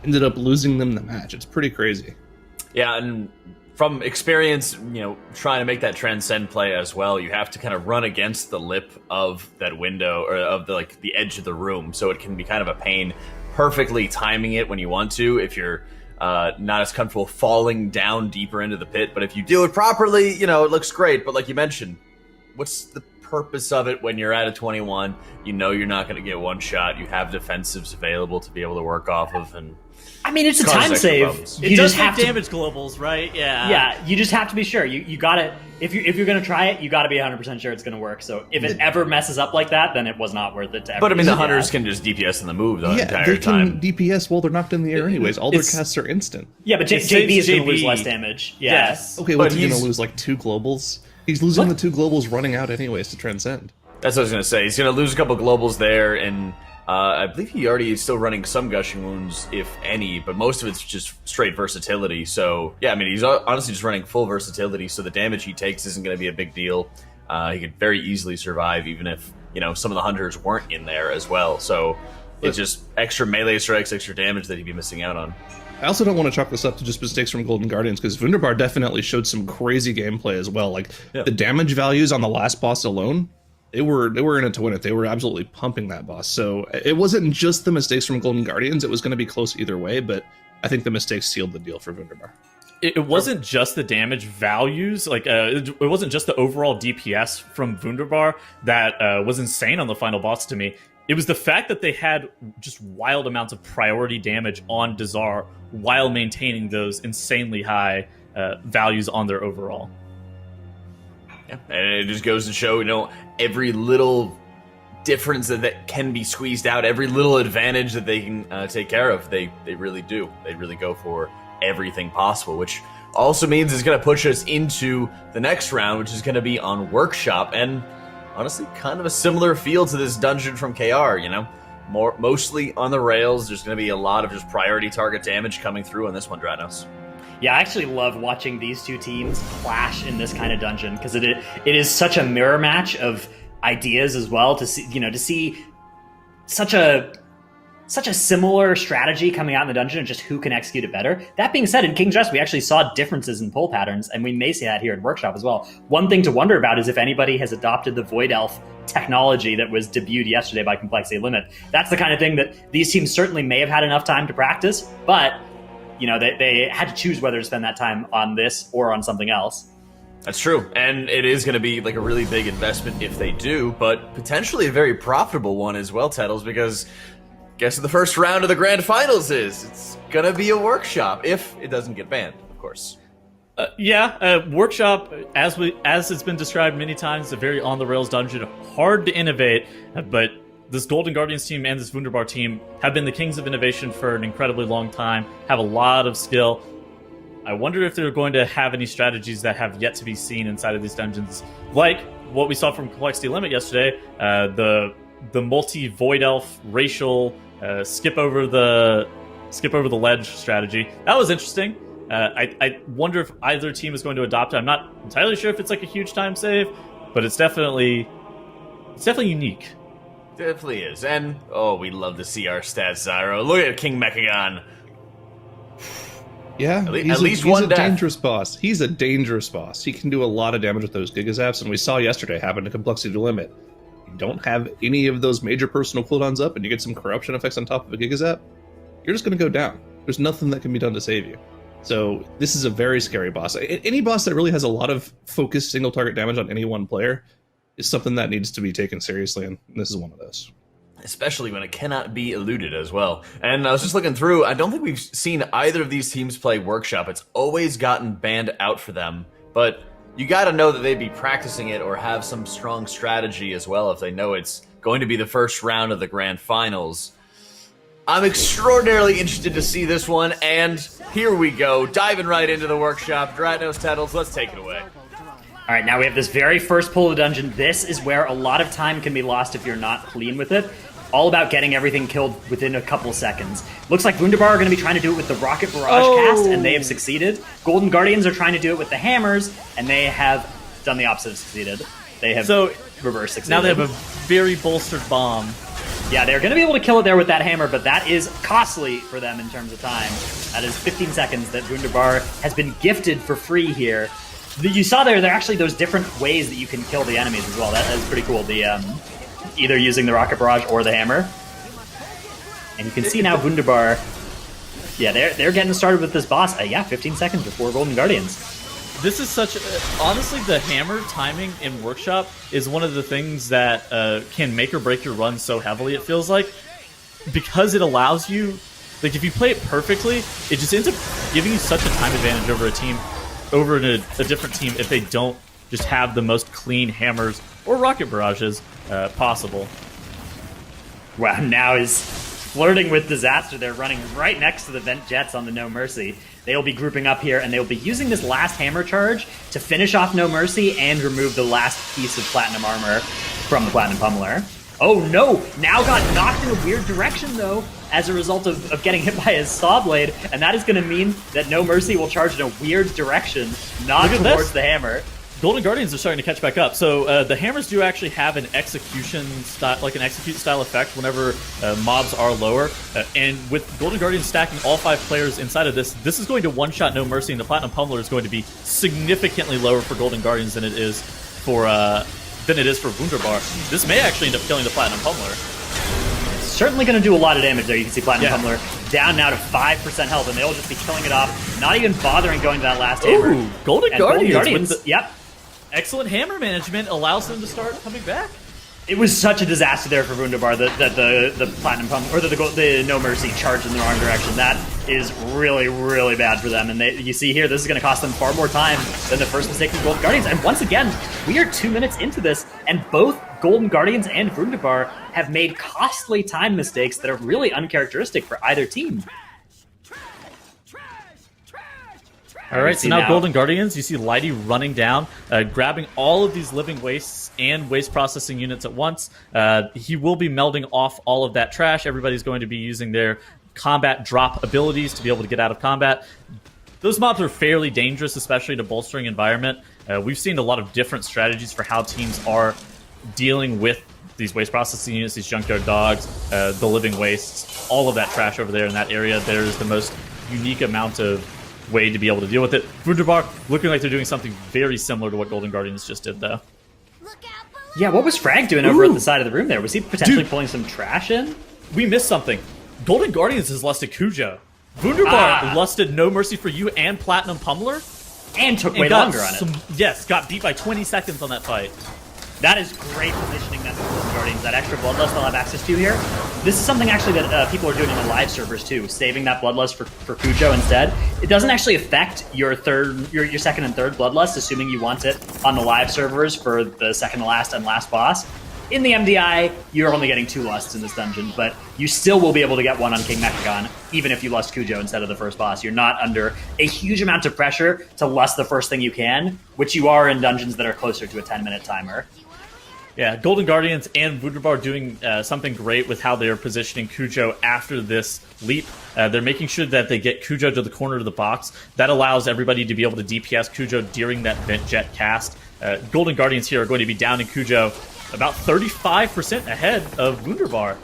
ended up losing them the match. It's pretty crazy. Yeah, and from experience, trying to make that transcend play as well, you have to kind of run against the lip of that window or of the edge of the room, so it can be kind of a pain perfectly timing it when you want to if you're not as comfortable falling down deeper into the pit. But if you do it properly, it looks great. But like you mentioned, what's the purpose of it when you're at a 21? You know you're not going to get one shot. You have defensives available to be able to work off of, and I mean, it's a causes time extra save. problems. It You does just have have to, damage globals, right? Yeah. yeah. You just have to be sure. You gotta if you're gonna try it, you gotta be 100% sure it's gonna work. So if it ever messes up like that, then it was not worth it to ever. But I mean, the use it. hunters can just DPS in the move the Yeah, entire they time. can DPS while they're knocked in the air anyways. All their It's- casts are instant. Yeah, but It JB is saves gonna lose JB. less damage. Yeah. Yes. Okay, But what's he gonna he's- lose, like 2 globals? He's losing the 2 globals running out anyways to Transcend. That's what I was going to say. He's going to lose a couple globals there, and I believe he already is still running some gushing wounds, if any, but most of it's just straight versatility. So, yeah, I mean, he's honestly just running full versatility, so the damage he takes isn't going to be a big deal. He could very easily survive, even if, some of the hunters weren't in there as well. So, it's just extra melee strikes, extra damage that he'd be missing out on. I also don't want to chalk this up to just mistakes from Golden Guardians, because Wunderbar definitely showed some crazy gameplay as well. Like, the damage values on the last boss alone, they were in it to win it. They were absolutely pumping that boss. So it wasn't just the mistakes from Golden Guardians. It was going to be close either way, but I think the mistakes sealed the deal for Wunderbar. It wasn't just the damage values, like it wasn't just the overall DPS from Wunderbar that was insane on the final boss to me. It was the fact that they had just wild amounts of priority damage on Dazar while maintaining those insanely high values on their overall. Yeah, and it just goes to show, every little difference that can be squeezed out, every little advantage that they can take care of, they really do. They really go for everything possible, which also means it's going to push us into the next round, which is going to be on Workshop, and honestly, kind of a similar feel to this dungeon from KR, mostly on the rails. There's going to be a lot of just priority target damage coming through on this one, Dranos. Yeah, I actually love watching these two teams clash in this kind of dungeon because it is such a mirror match of ideas as well. To see such a similar strategy coming out in the dungeon and just who can execute it better. That being said, in King's Rest, we actually saw differences in pull patterns, and we may see that here in Workshop as well. One thing to wonder about is if anybody has adopted the Void Elf technology that was debuted yesterday by Complexity Limit. That's the kind of thing that these teams certainly may have had enough time to practice, but they had to choose whether to spend that time on this or on something else. That's true, and it is going to be like a really big investment if they do, but potentially a very profitable one as well, Tettles, because guess what the first round of the grand finals is? It's going to be a Workshop, if it doesn't get banned, of course. Workshop, as it's been described many times, a very on-the-rails dungeon, hard to innovate, but this Golden Guardians team and this Wunderbar team have been the kings of innovation for an incredibly long time, have a lot of skill. I wonder if they're going to have any strategies that have yet to be seen inside of these dungeons, like what we saw from Complexity Limit yesterday, the multi-Void Elf racial skip over the ledge strategy. That was interesting. I wonder if either team is going to adopt it. I'm not entirely sure if it's like a huge time save, but it's definitely unique. Definitely is. And, we love to see our stats, Zyro. Look at King Mechagon. Yeah, at least he's one a death. dangerous boss. He's a dangerous boss. He can do a lot of damage with those Giga Zaps, and we saw yesterday happen to Complexity Limit. You don't have any of those major personal cooldowns up, and you get some corruption effects on top of a Giga Zap, you're just going to go down. There's nothing that can be done to save you. So this is a very scary boss. Any boss that really has a lot of focused single target damage on any one player is something that needs to be taken seriously, and this is one of those. Especially when it cannot be eluded as well. And I was just looking through, I don't think we've seen either of these teams play Workshop. It's always gotten banned out for them, but you gotta know that they'd be practicing it or have some strong strategy as well if they know it's going to be the first round of the grand finals. I'm extraordinarily interested to see this one, and here we go, diving right into the Workshop. Dratnos, Tettles, let's take it away. All right, now we have this very first pull of the dungeon. This is where a lot of time can be lost if you're not clean with it. All about getting everything killed within a couple seconds. Looks like Wunderbar are going to be trying to do it with the Rocket Barrage cast, and they have succeeded. Golden Guardians are trying to do it with the hammers, and they have done the opposite of succeeded. They have reverse succeeded. Now they have a very bolstered bomb. Yeah, they're going to be able to kill it there with that hammer, but that is costly for them in terms of time. That is 15 seconds that Wunderbar has been gifted for free here. You saw there are actually those different ways that you can kill the enemies as well. That is pretty cool. The either using the Rocket Barrage or the hammer. And you can see now Wunderbar, yeah, they're getting started with this boss. 15 seconds before Golden Guardians. This is such honestly, the hammer timing in Workshop is one of the things that can make or break your run so heavily, it feels like, because it allows you, like, if you play it perfectly, it just ends up giving you such a time advantage over a team, over a different team, if they don't just have the most clean hammers or rocket barrages possible. Wow, now is flirting with disaster. They're running right next to the Vent Jets on the No Mercy. They'll be grouping up here, and they'll be using this last hammer charge to finish off No Mercy and remove the last piece of Platinum armor from the Platinum Pummeler. Oh no! Now got knocked in a weird direction, though, as a result of getting hit by his Saw Blade, and that is going to mean that No Mercy will charge in a weird direction, not towards the hammer. Golden Guardians are starting to catch back up. So the hammers do actually have an execution style, like an execute style effect whenever mobs are lower. And with Golden Guardians stacking all 5 players inside of this, this is going to one-shot No Mercy, and the Platinum Pummeler is going to be significantly lower for Golden Guardians than it is for Wunderbar. This may actually end up killing the Platinum Pummeler. Certainly going to do a lot of damage there. You can see Platinum Pummeler down now to 5% health, and they'll just be killing it off, not even bothering going to that last hammer. Ooh, Golden Guardians. Yep. Excellent hammer management allows them to start coming back. It was such a disaster there for Wunderbar that the Platinum Pump, or the No Mercy charged in the wrong direction. That is really, really bad for them. And you see here, this is going to cost them far more time than the first mistake from Golden Guardians. And once again, we are 2 minutes into this, and both Golden Guardians and Wunderbar have made costly time mistakes that are really uncharacteristic for either team. All right, so now Golden Guardians, you see Lighty running down, grabbing all of these living wastes and waste processing units at once. He will be melding off all of that trash. Everybody's going to be using their combat drop abilities to be able to get out of combat. Those mobs are fairly dangerous, especially in a bolstering environment. We've seen a lot of different strategies for how teams are dealing with these waste processing units, these junkyard dogs, the living wastes, all of that trash over there in that area. There's the most unique amount of way to be able to deal with it. Wunderbar looking like they're doing something very similar to what Golden Guardians just did, though. Yeah, what was Frag doing over at the side of the room there? Was he potentially pulling some trash in? We missed something. Golden Guardians has lusted Cujo. Wunderbar lusted No Mercy for You and Platinum Pummeler. And took way longer on it. Yes, got beat by 20 seconds on that fight. That is great positioning then for Golden Guardians. That extra Bloodlust they'll have access to here. This is something actually that people are doing in the live servers too, saving that Bloodlust for Cujo instead. It doesn't actually affect your second and third Bloodlust, assuming you want it on the live servers for the second to last and last boss. In the MDI, you're only getting 2 lusts in this dungeon, but you still will be able to get 1 on King Mechagon, even if you lust Cujo instead of the first boss. You're not under a huge amount of pressure to lust the first thing you can, which you are in dungeons that are closer to a 10-minute timer. Yeah, Golden Guardians and Wunderbar doing something great with how they're positioning Cujo after this leap. They're making sure that they get Cujo to the corner of the box. That allows everybody to be able to DPS Cujo during that Vent Jet cast. Golden Guardians here are going to be down in Cujo about 35% ahead of Wunderbar.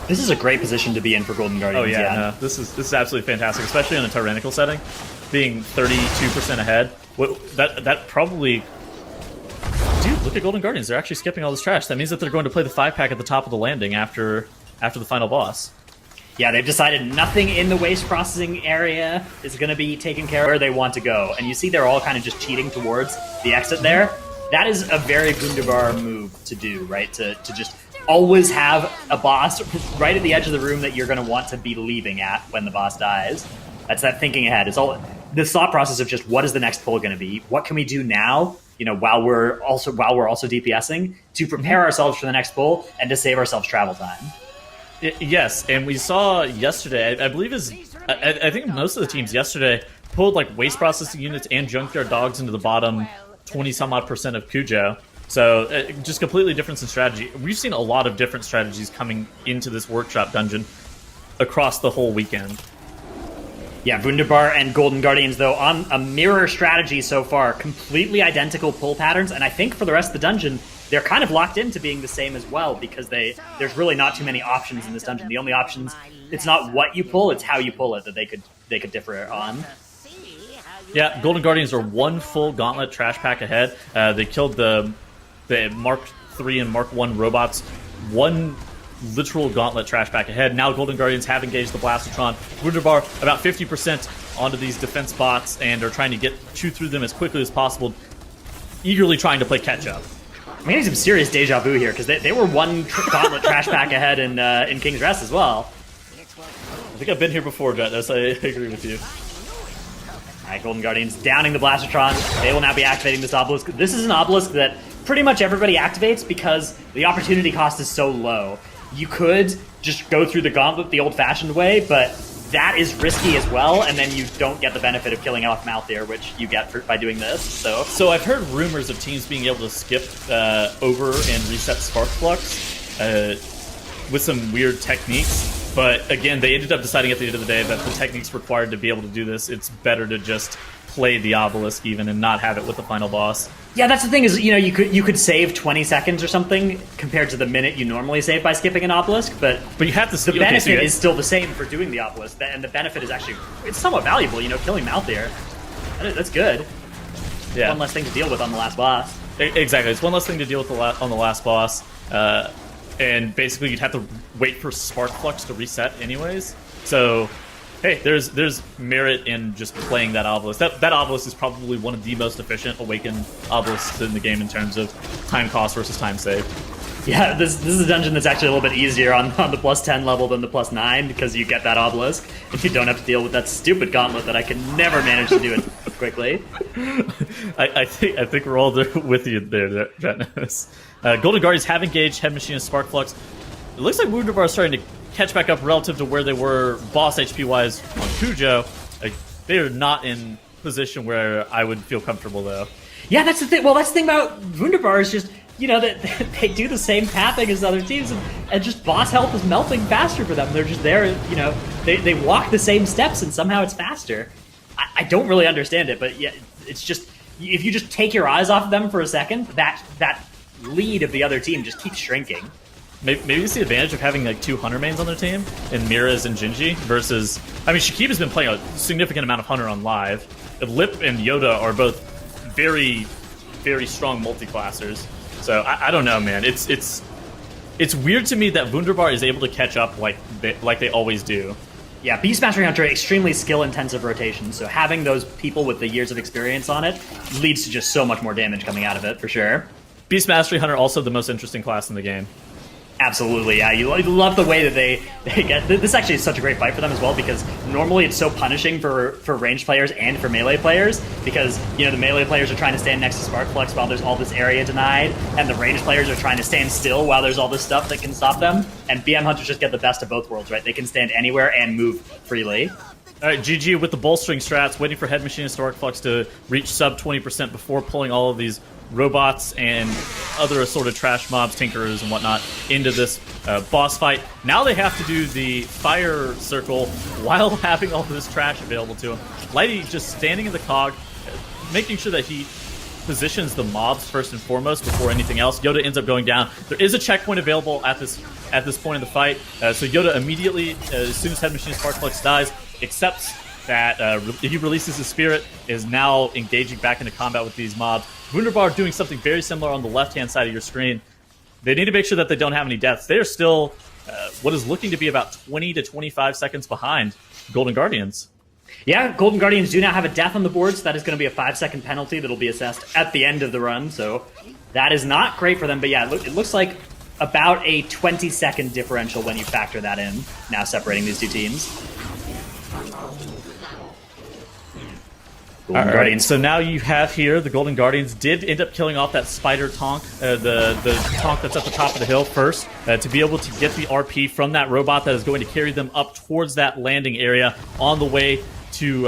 This is a great position to be in for Golden Guardians. Oh yeah, no, this is absolutely fantastic, especially in a tyrannical setting. Being 32% ahead, that probably... Dude, look at Golden Guardians. They're actually skipping all this trash. That means that they're going to play the 5-pack at the top of the landing after the final boss. Yeah, they've decided nothing in the waste processing area is going to be taken care of where they want to go. And you see they're all kind of just cheating towards the exit there. That is a very Wunderbar move to do, right? To just always have a boss right at the edge of the room that you're going to want to be leaving at when the boss dies. That's that thinking ahead. It's all this thought process of just what is the next pull going to be? What can we do now? You know, while we're also DPSing to prepare ourselves for the next pull and to save ourselves travel time. Yes, and we saw yesterday. I believe I think most of the teams yesterday pulled like waste processing units and junkyard dogs into the bottom 20-some-odd% of Cujo. So just completely different in strategy. We've seen a lot of different strategies coming into this workshop dungeon across the whole weekend. Yeah, Wunderbar and Golden Guardians, though, on a mirror strategy so far. Completely identical pull patterns, and I think for the rest of the dungeon, they're kind of locked into being the same as well, because there's really not too many options in this dungeon. The only options, it's not what you pull, it's how you pull it that they could differ on. Yeah, Golden Guardians are 1 full gauntlet trash pack ahead. They killed the Mark III and Mark I robots. 1 literal gauntlet trash pack ahead. Now Golden Guardians have engaged the Blastotron. Wunderbar about 50% onto these defense bots and are trying to chew through them as quickly as possible, eagerly trying to play catch up. I'm getting some serious deja vu here because they were one gauntlet trash pack ahead in King's Rest as well. I think I've been here before, Dretnos. I agree with you. All right, Golden Guardians downing the Blastertron. They will now be activating this obelisk. This is an obelisk that pretty much everybody activates because the opportunity cost is so low. You could just go through the gauntlet the old-fashioned way, but that is risky as well, and then you don't get the benefit of killing off Malthier, which you get by doing this. So I've heard rumors of teams being able to skip over and reset Spark Flux with some weird techniques. But again, they ended up deciding at the end of the day that the techniques required to be able to do this, it's better to just play the obelisk even and not have it with the final boss. Yeah, that's the thing is, you could save 20 seconds or something compared to the minute you normally save by skipping an obelisk, but you have to. The benefit is still the same for doing the obelisk, and the benefit is actually it's somewhat valuable. Killing Malthier, that's good. Yeah, one less thing to deal with on the last boss. Exactly, it's one less thing to deal with on the last boss. And basically, you'd have to wait for Spark Flux to reset anyways. So, hey, there's merit in just playing that obelisk. That obelisk is probably one of the most efficient awakened obelisks in the game in terms of time cost versus time saved. Yeah, this is a dungeon that's actually a little bit easier on the plus 10 level than the plus 9 because you get that obelisk and you don't have to deal with that stupid gauntlet that I can never manage to do it quickly. I think we're all there with you there, Dretnos. Golden Guardians have engaged Head Machine and Spark Flux. It looks like Wunderbar is starting to catch back up relative to where they were boss HP-wise on Cujo. They are not in position where I would feel comfortable, though. Yeah, that's the thing. Well, that's the thing about Wunderbar is just, that they do the same pathing as other teams, and just boss health is melting faster for them. They're just there, they walk the same steps, and somehow it's faster. I don't really understand it, but yeah, it's just, if you just take your eyes off of them for a second, that lead of the other team just keeps shrinking. Maybe it's the advantage of having like 2 Hunter mains on their team, in Miraz and Jinji, versus... I mean, Shakiba's been playing a significant amount of Hunter on live. Lip and Yoda are both very, very strong multi-classers. So, I don't know, man. It's weird to me that Wunderbar is able to catch up like they always do. Yeah, Beastmaster Hunter, extremely skill-intensive rotation, so having those people with the years of experience on it leads to just so much more damage coming out of it, for sure. Beast Mastery Hunter, also the most interesting class in the game. Absolutely, yeah. You love the way that they get... This actually is such a great fight for them as well, because normally it's so punishing for ranged players and for melee players, because, the melee players are trying to stand next to Spark Flux while there's all this area denied, and the ranged players are trying to stand still while there's all this stuff that can stop them, and BM Hunters just get the best of both worlds, right? They can stand anywhere and move freely. All right, GG with the bolstering strats, waiting for Head Machine and Spark Flux to reach sub 20% before pulling all of these robots and other assorted trash mobs, tinkerers and whatnot into this boss fight. Now they have to do the fire circle while having all this trash available to him. Lighty just standing in the cog, making sure that he positions the mobs first and foremost before anything else. Yoda ends up going down. There is a checkpoint available at this point in the fight, so Yoda immediately, as soon as Head Machine Spark Flux dies, accepts that he releases his spirit, is now engaging back into combat with these mobs. Wunderbar doing something very similar on the left-hand side of your screen. They need to make sure that they don't have any deaths. They are still what is looking to be about 20 to 25 seconds behind Golden Guardians. Yeah, Golden Guardians do now have a death on the board, so that is going to be a 5-second penalty that'll be assessed at the end of the run, so that is not great for them. But yeah, it looks like about a 20-second differential when you factor that in, now separating these two teams. Golden Guardians. So now you have here the Golden Guardians did end up killing off that spider tonk, the tonk that's at the top of the hill first, to be able to get the RP from that robot that is going to carry them up towards that landing area on the way to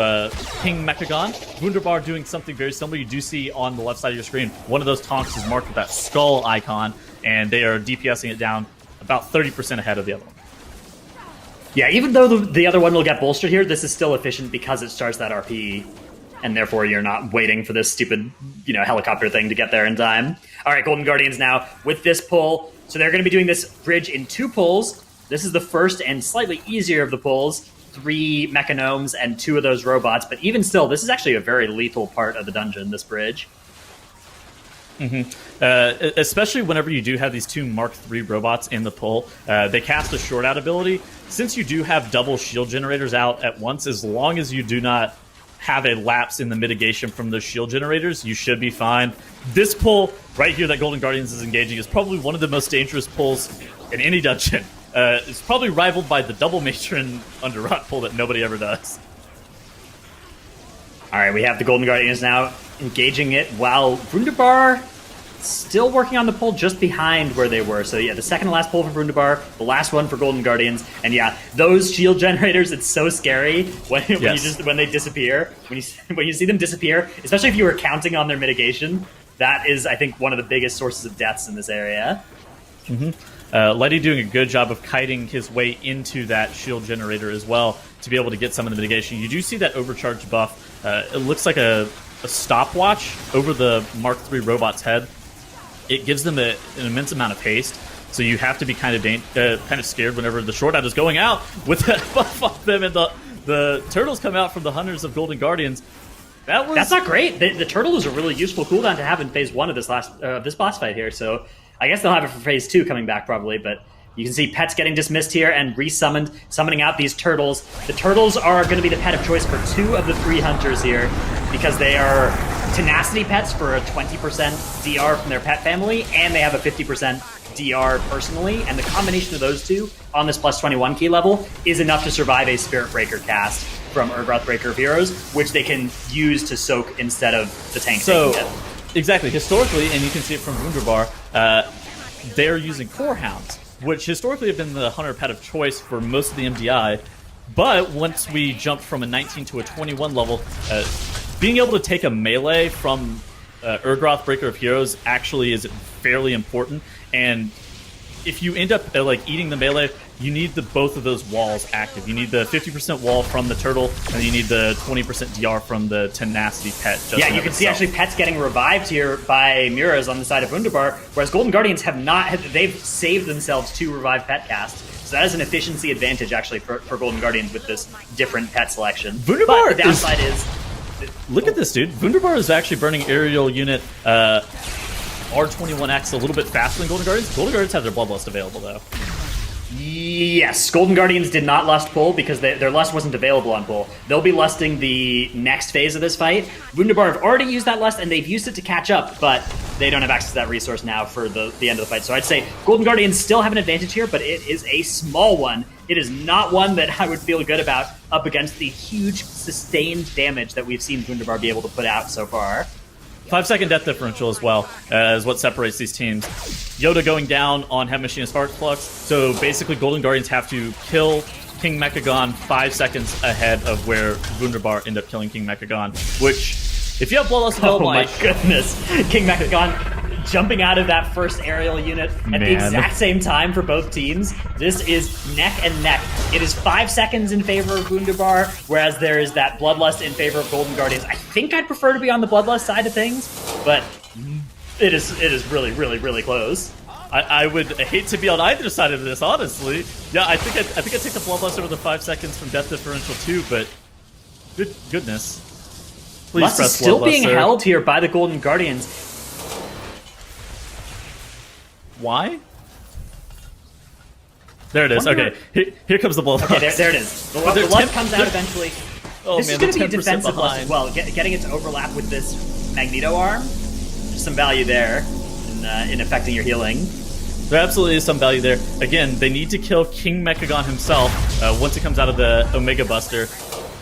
ping Mechagon. Wunderbar doing something very similar. You do see on the left side of your screen, one of those tonks is marked with that skull icon, and they are DPSing it down about 30% ahead of the other one. Yeah, even though the other one will get bolstered here, this is still efficient because it starts that RP, and therefore you're not waiting for this stupid, helicopter thing to get there in time. All right, Golden Guardians now with this pull. So they're going to be doing this bridge in 2 pulls. This is the first and slightly easier of the pulls. 3 mechanomes and 2 of those robots. But even still, this is actually a very lethal part of the dungeon, this bridge. Especially whenever you do have these two Mark III robots in the pull, they cast a short out ability. Since you do have double shield generators out at once, as long as you do not have a lapse in the mitigation from those shield generators, you should be fine. This pull right here that Golden Guardians is engaging is probably one of the most dangerous pulls in any dungeon. It's probably rivaled by the double matron under rock pull that nobody ever does. All right, we have the Golden Guardians now engaging it while Wunderbar still working on the pull just behind where they were. So yeah, the second to last pull for Wunderbar, the last one for Golden Guardians, and yeah, those shield generators, it's so scary when they disappear. When you see them disappear, especially if you were counting on their mitigation, that is, I think, one of the biggest sources of deaths in this area. Letty doing a good job of kiting his way into that shield generator as well to be able to get some of the mitigation. You do see that overcharge buff. It looks like a stopwatch over the Mark III robot's head. It gives them an immense amount of haste, so you have to be kind of scared whenever the short out is going out with that buff on them, and the turtles come out from the hunters of Golden Guardians. That's not great. The turtle is a really useful cooldown to have in phase 1 of this boss fight here. So I guess they'll have it for phase 2 coming back probably, but you can see pets getting dismissed here and resummoned, summoning out these turtles. The turtles are going to be the pet of choice for 2 of the 3 hunters here because they are tenacity pets for a 20% DR from their pet family, and they have a 50% DR personally, and the combination of those two on this plus 21 key level is enough to survive a Spirit Breaker cast from Urgroth Breaker of Heroes, which they can use to soak instead of the tank taking it. Exactly. Historically, and you can see it from Wunderbar, they're using Core Hounds, which historically have been the hunter pet of choice for most of the MDI. But once we jumped from a 19 to a 21 level, being able to take a melee from Urgroth Breaker of Heroes actually is fairly important. And if you end up eating the melee, you need both of those walls active. You need the 50% wall from the turtle, and you need the 20% DR from the tenacity pet. Yeah, you can see actually pets getting revived here by Muras on the side of Wunderbar, whereas Golden Guardians have not. They've saved themselves 2 revived pet casts. So that is an efficiency advantage actually for Golden Guardians with this different pet selection. Wunderbar but the downside is look at this, dude. Wunderbar is actually burning aerial unit R21X a little bit faster than Golden Guardians. Golden Guardians have their Bloodlust available, though. Yes, Golden Guardians did not lust pull because their lust wasn't available on pull. They'll be lusting the next phase of this fight. Wunderbar have already used that lust, and they've used it to catch up, but they don't have access to that resource now for the end of the fight. So I'd say Golden Guardians still have an advantage here, but it is a small one. It is not one that I would feel good about up against the huge sustained damage that we've seen Wunderbar be able to put out so far. 5-second death differential as well is what separates these teams. Yoda going down on Heavy Machine and Spark Flux. So basically, Golden Guardians have to kill King Mechagon 5 seconds ahead of where Wunderbar end up killing King Mechagon. Which, if you have Bloodlust available, oh my goodness, King Mechagon jumping out of that first aerial unit at the exact same time for both teams. This is neck and neck. It is 5 seconds in favor of Wunderbar, whereas there is that Bloodlust in favor of Golden Guardians. I think I'd prefer to be on the Bloodlust side of things, but it is really, really, really close. I would hate to be on either side of this, honestly. Yeah, I think I take the Bloodlust over the 5 seconds from death differential too, but goodness. Please Lust press is still Bloodlust, being sir. held here by the Golden Guardians. Why? There it is. Okay, here comes the Bloodlust. Okay, there it is. The Lust comes out eventually. Oh, this man, is going to be a 10% defensive Lust behind. as well. Getting it to overlap with this Magneto arm. There's some value there in affecting your healing. There absolutely is some value there. Again, they need to kill King Mechagon himself once it comes out of the Omega Buster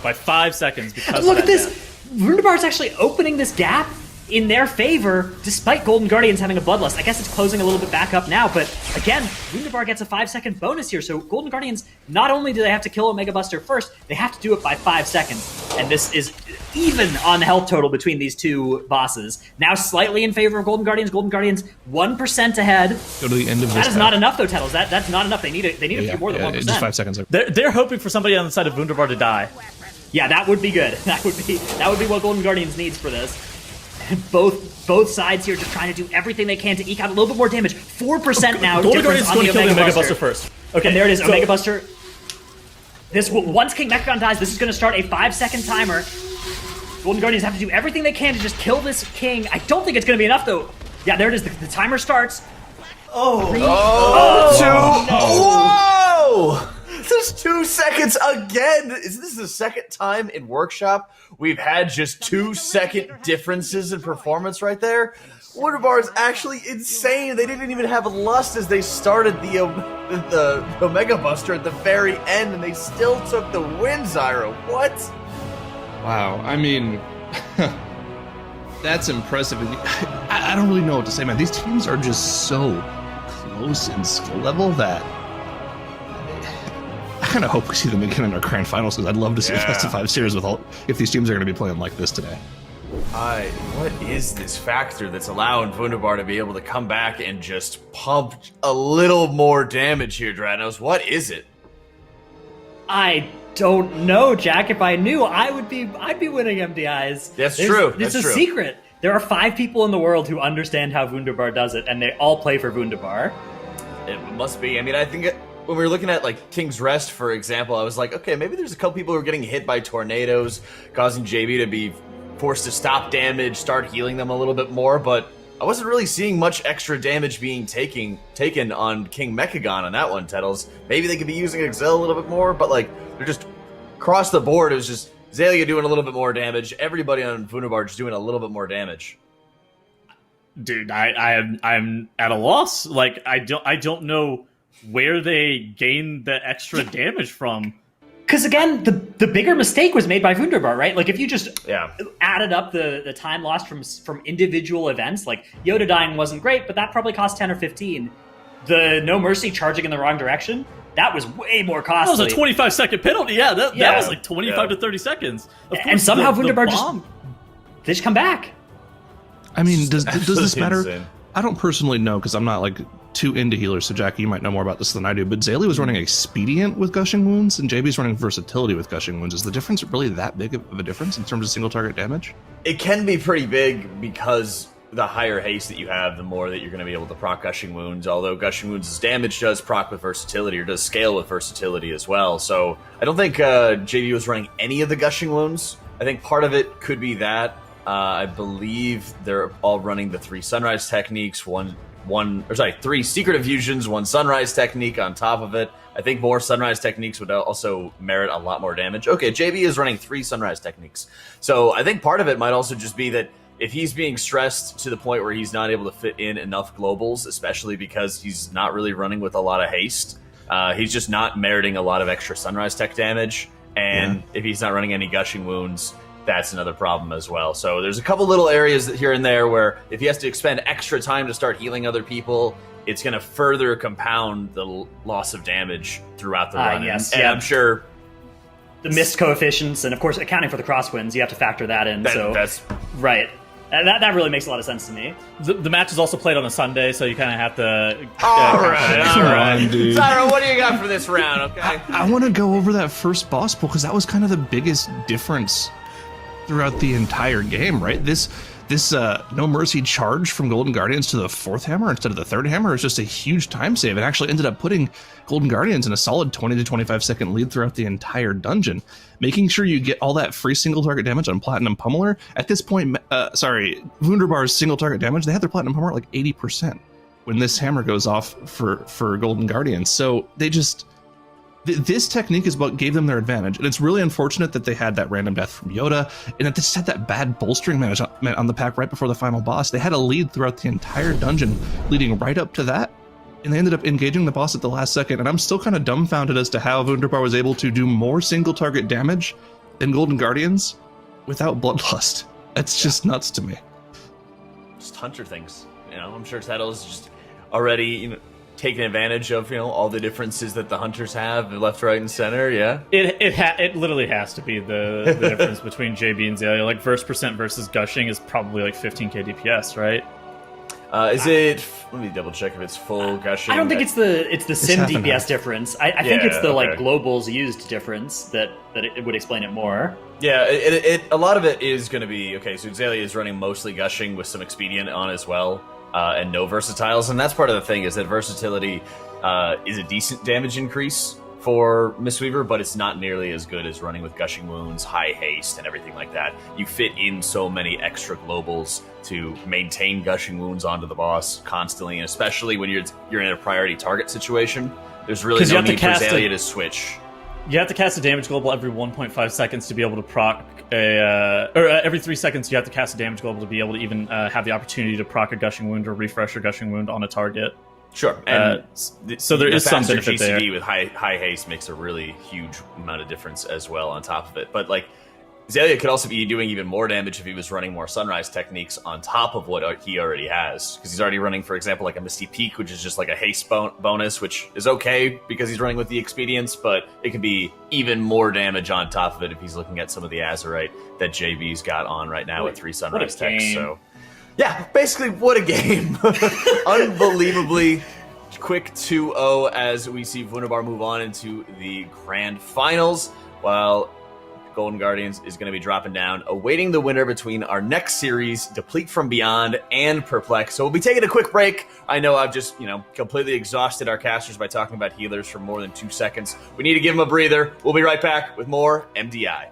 by 5 seconds. Because Look of at that this! death. Wunderbar is actually opening this gap in their favor, despite Golden Guardians having a Bloodlust. I guess it's closing a little bit back up now, but again, Wunderbar gets a 5-second bonus here, so Golden Guardians, not only do they have to kill Omega Buster first, they have to do it by 5 seconds, and this is even on the health total between these two bosses. Now slightly in favor of Golden Guardians. Golden Guardians 1% ahead. Go to the end of this. That is not enough, though, Tettles. That's not enough. They need a few more than 1%. Just 5 seconds. They're hoping for somebody on the side of Wunderbar to die. Yeah, that would be good. That would be what Golden Guardians needs for this. Both sides here just trying to do everything they can to eke out a little bit more damage. 4% now. Golden difference Guardian's on going the to kill the Omega Omega Buster Buster first. Okay, and there it is. Omega Buster. Once King Mechagon dies, this is going to start a 5-second timer. Golden Guardians have to do everything they can to just kill this king. I don't think it's going to be enough, though. Yeah, there it is. The timer starts. Whoa! There's 2 seconds again. Is this the second time in Workshop we've had just 2-second differences in performance right there? Wunderbar is actually insane. They didn't even have lust as they started the Omega Buster at the very end, and they still took the win, Zyro. What? Wow, I mean, that's impressive. I don't really know what to say, man. These teams are just so close in skill level that I kind of hope we see them again in our grand finals, because I'd love to see a best of 5 series with if these teams are going to be playing like this today. What is this factor that's allowing Wunderbar to be able to come back and just pump a little more damage here, Dranos? What is it? I don't know, Jack. If I knew, I'd be winning MDIs. That's true. It's a secret. There are 5 people in the world who understand how Wunderbar does it, and they all play for Wunderbar. It must be. I mean, I think when we were looking at, like, King's Rest, for example, I was like, okay, maybe there's a couple people who are getting hit by tornadoes, causing JB to be forced to stop damage, start healing them a little bit more, but I wasn't really seeing much extra damage being taken on King Mechagon on that one, Tettles. Maybe they could be using Excel a little bit more, but, like, they're just across the board. It was just Zalia doing a little bit more damage, everybody on Wunderbar just doing a little bit more damage. Dude, I'm at a loss. Like, I don't know where they gained the extra damage from. Because again, the bigger mistake was made by Wunderbar, right? Like if you just Yeah. added up the time lost from individual events, like Yoda dying wasn't great, but that probably cost 10 or 15. The No Mercy charging in the wrong direction, that was way more costly. That was a 25-second penalty. Yeah, that was like 25 to 30 seconds. Of And somehow the Wunderbar bomb. they just come back. I mean, does this matter? Insane. I don't personally know, because I'm not like too into healers, so Jackie, you might know more about this than I do, but Zaylee was running Expedient with Gushing Wounds, and JB's running Versatility with Gushing Wounds. Is the difference really that big of a difference in terms of single target damage? It can be pretty big because the higher haste that you have, the more that you're going to be able to proc Gushing Wounds, although Gushing Wounds' damage does proc with Versatility, or does scale with Versatility as well. So I don't think JB was running any of the Gushing Wounds. I think part of it could be that. I believe they're all running the 3 Sunrise techniques, 3 Secret Fusions, 1 Sunrise technique on top of it. I think more Sunrise techniques would also merit a lot more damage. Okay, JB is running 3 Sunrise techniques. So I think part of it might also just be that if he's being stressed to the point where he's not able to fit in enough globals, especially because he's not really running with a lot of haste, he's just not meriting a lot of extra Sunrise tech damage. And if he's not running any Gushing Wounds, that's another problem as well. So there's a couple little areas here and there where if he has to expend extra time to start healing other people, it's going to further compound the loss of damage throughout the run. Yes, and I'm sure the missed coefficients, and of course accounting for the crosswinds, you have to factor that in. that's right. That really makes a lot of sense to me. The match is also played on a Sunday, so you kind of have to... all right. Dude. Zyro, what do you got for this round, okay? I want to go over that first boss pull, because that was kind of the biggest difference throughout the entire game, right? This No Mercy charge from Golden Guardians to the 4th hammer instead of the 3rd hammer is just a huge time save. It actually ended up putting Golden Guardians in a solid 20 to 25 second lead throughout the entire dungeon, making sure you get all that free single target damage on Platinum Pummeler. At this point, Wunderbar's single target damage, they had their Platinum Pummeler at like 80% when this hammer goes off for Golden Guardians. So they just... This technique is what gave them their advantage, and it's really unfortunate that they had that random death from Yoda, and that they just had that bad bolstering management on the pack right before the final boss. They had a lead throughout the entire dungeon, leading right up to that, and they ended up engaging the boss at the last second, and I'm still kind of dumbfounded as to how Wunderbar was able to do more single target damage than Golden Guardians without Bloodlust. That's just nuts to me. Just Hunter things. I'm sure Tettle's just already, taking advantage of all the differences that the hunters have left, right, and center. Yeah, it literally has to be the difference between JB and Zalia. Like verse percent versus Gushing is probably like 15k DPS, right? Is it? Let me double check if it's full Gushing. I don't think it's the sim half and DPS half. difference. I think it's the okay. globals used difference that it would explain it more. Yeah, a lot of it is going to be okay. So Zalia is running mostly Gushing with some Expedient on as well. And no versatiles, and that's part of the thing is that versatility is a decent damage increase for Mistweaver, but it's not nearly as good as running with Gushing Wounds, High Haste, and everything like that. You fit in so many extra globals to maintain Gushing Wounds onto the boss constantly, and especially when you're in a priority target situation. There's really no need for Zalia to switch. You have to cast a damage global every 1.5 seconds to be able to proc every 3 seconds you have to cast a damage global to be able to even have the opportunity to proc a Gushing Wound or refresh a Gushing Wound on a target. Sure, and so there is some benefit GCD there. with high haste makes a really huge amount of difference as well on top of it. But like Zalia could also be doing even more damage if he was running more Sunrise techniques on top of what he already has, because he's already running, for example, like a Misty Peak, which is just like a haste bonus, which is okay because he's running with the Expedience, but it could be even more damage on top of it if he's looking at some of the Azurite that JB's got on right now with 3 Sunrise techs. So yeah, basically, what a game. Unbelievably quick 2-0 as we see Wunderbar move on into the grand finals, while Golden Guardians is going to be dropping down, awaiting the winner between our next series, Deplete from Beyond and Perplex. So we'll be taking a quick break. I know I've just, completely exhausted our casters by talking about healers for more than 2 seconds. We need to give them a breather. We'll be right back with more MDI.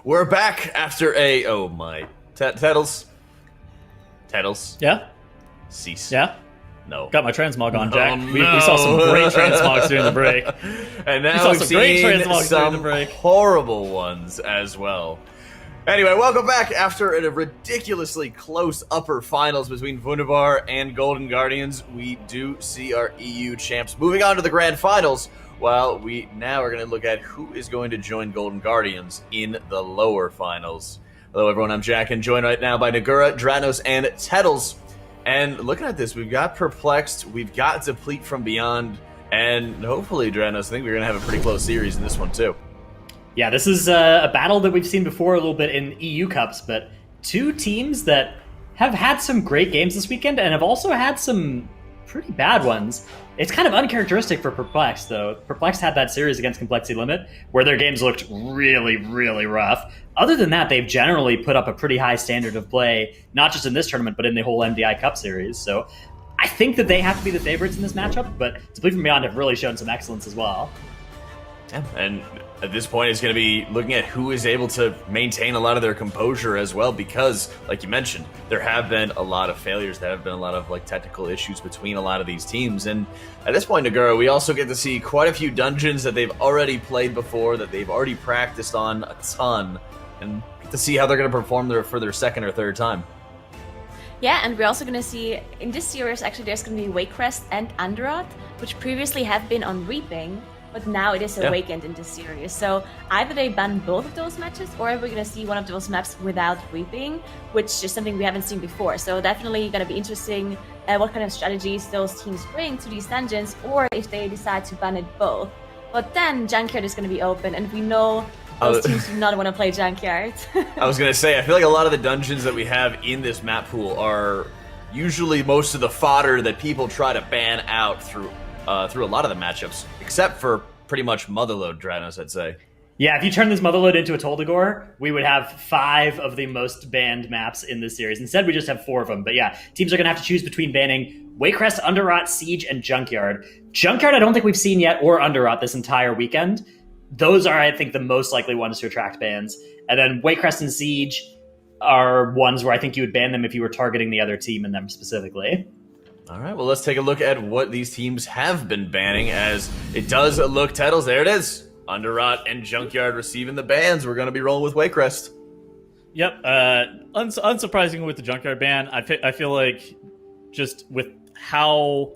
we're back after a... Oh, my. Tettles? Yeah? Cease. Yeah? No. Got my transmog on, Jack. Oh, we saw some great transmogs during the break. And We now saw we've some great seen transmogs during the some break. horrible ones as well. Anyway, welcome back after a ridiculously close upper finals between Wunderbar and Golden Guardians. We do see our EU champs moving on to the grand finals, while we now are going to look at who is going to join Golden Guardians in the lower finals. Hello everyone, I'm Jack, and joined right now by Nagura, Dranos, and Tettles. And looking at this, we've got Perplexed, we've got Deplete from Beyond, and hopefully, Dranos, I think we're going to have a pretty close series in this one too. Yeah, this is a battle that we've seen before a little bit in EU Cups, but two teams that have had some great games this weekend and have also had some pretty bad ones. It's kind of uncharacteristic for Perplexed, though. Perplexed had that series against Complexity Limit where their games looked really, really rough. Other than that, they've generally put up a pretty high standard of play, not just in this tournament, but in the whole MDI Cup series. So I think that they have to be the favorites in this matchup, but Deplete from Beyond have really shown some excellence as well. Yeah, and at this point, it's going to be looking at who is able to maintain a lot of their composure as well, because, like you mentioned, there have been a lot of failures. There have been a lot of technical issues between a lot of these teams. And at this point, Nagura, we also get to see quite a few dungeons that they've already played before, that they've already practiced on a ton, and get to see how they're going to perform there for their second or third time. Yeah, and we're also going to see, in this series, actually, there's going to be Wakecrest and Underrot, which previously have been on Reaping, but now it is Awakened in this series. So either they ban both of those matches, or we're going to see one of those maps without Reaping, which is something we haven't seen before. So definitely going to be interesting what kind of strategies those teams bring to these dungeons, or if they decide to ban it both. But then Junkyard is going to be open, and we know those teams do not want to play Junkyard. I was going to say, I feel like a lot of the dungeons that we have in this map pool are usually most of the fodder that people try to ban out through a lot of the matchups, except for pretty much Motherload, Dranos, I'd say. Yeah, if you turn this Motherload into a Toldagor, we would have 5 of the most banned maps in this series. Instead, we just have 4 of them. But yeah, teams are going to have to choose between banning Wakecrest, Underrot, Siege, and Junkyard. Junkyard, I don't think we've seen yet, or Underrot this entire weekend. Those are, I think, the most likely ones to attract bans. And then Wakecrest and Siege are ones where I think you would ban them if you were targeting the other team in them specifically. All right, well, let's take a look at what these teams have been banning, as it does look, Tettles, there it is. Underrot and Junkyard receiving the bans. We're going to be rolling with Wakecrest. Yep. Unsurprisingly with the Junkyard ban, I feel like just with how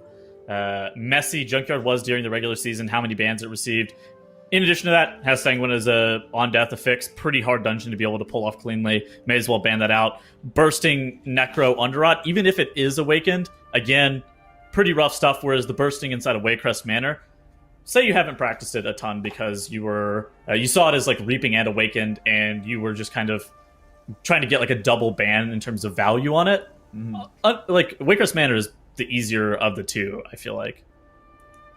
messy Junkyard was during the regular season, how many bans it received. In addition to that, has Sanguine as a on-death affix, pretty hard dungeon to be able to pull off cleanly. May as well ban that out. Bursting Necro Underrot, even if it is Awakened, again, pretty rough stuff, whereas the bursting inside of Wakecrest Manor, say you haven't practiced it a ton because you were you saw it as Reaping and Awakened, and you were just kind of trying to get a double ban in terms of value on it. Wakecrest Manor is the easier of the two, I feel like.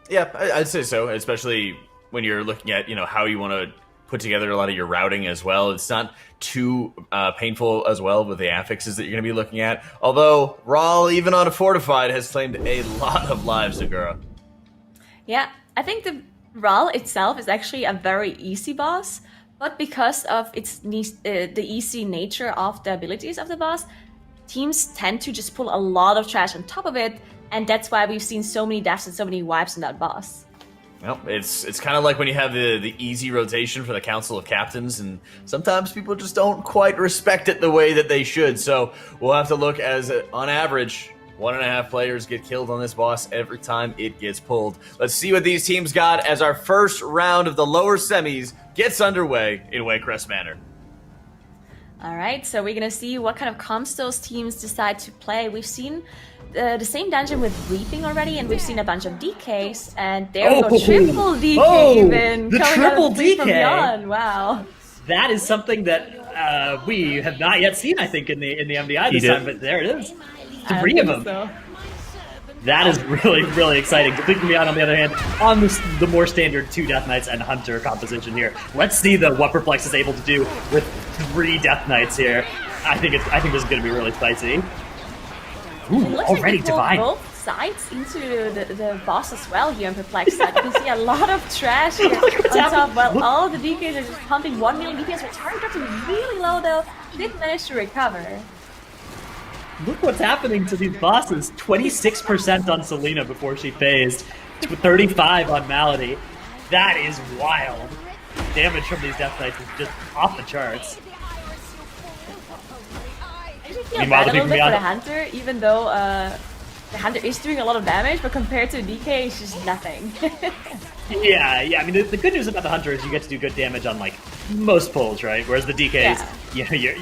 Yeah, I'd say so, especially when you're looking at how you want to put together a lot of your routing as well. It's not too painful as well with the affixes that you're going to be looking at. Although Rawl, even on a Fortified, has claimed a lot of lives, Nagura. Yeah, I think the Rawl itself is actually a very easy boss, but because of the easy nature of the abilities of the boss, teams tend to just pull a lot of trash on top of it, and that's why we've seen so many deaths and so many wipes in that boss. Well, it's kind of like when you have the easy rotation for the Council of Captains, and sometimes people just don't quite respect it the way that they should. So we'll have to look as, on average, 1.5 players get killed on this boss every time it gets pulled. Let's see what these teams got as our first round of the lower semis gets underway in Wakecrest Manor. All right, so we're going to see what kind of comps those teams decide to play. We've seen the same dungeon with Reaping already, and we've seen a bunch of DKs, and there we go, triple DK even. The coming triple out of the DK! Beyond. Wow. That is something that we have not yet seen, I think, in the MDI this time, but there it is. 3 of them. So. That is really, really exciting. Complete Beyond, on the other hand, on the more standard 2 Death Knights and Hunter composition here. Let's see what Perplex is able to do with 3 Death Knights here. I think this is going to be really spicy. Ooh, already like they pulled Divine. both sides into the boss as well here in Perplexed side. You can see a lot of trash here on top, while all the DKs are just pumping 1 million DPS. Her target drops is really low though. She did manage to recover. Look what's happening to these bosses. 26% on Selena before she phased. 35 on Malady. That is wild. Damage from these Death Knights is just off the charts. I actually feel bad a little bit for the Hunter, even though the Hunter is doing a lot of damage, but compared to the DK, it's just nothing. Yeah. I mean, the good news about the Hunter is you get to do good damage on, like, most pulls, right? Whereas the DKs,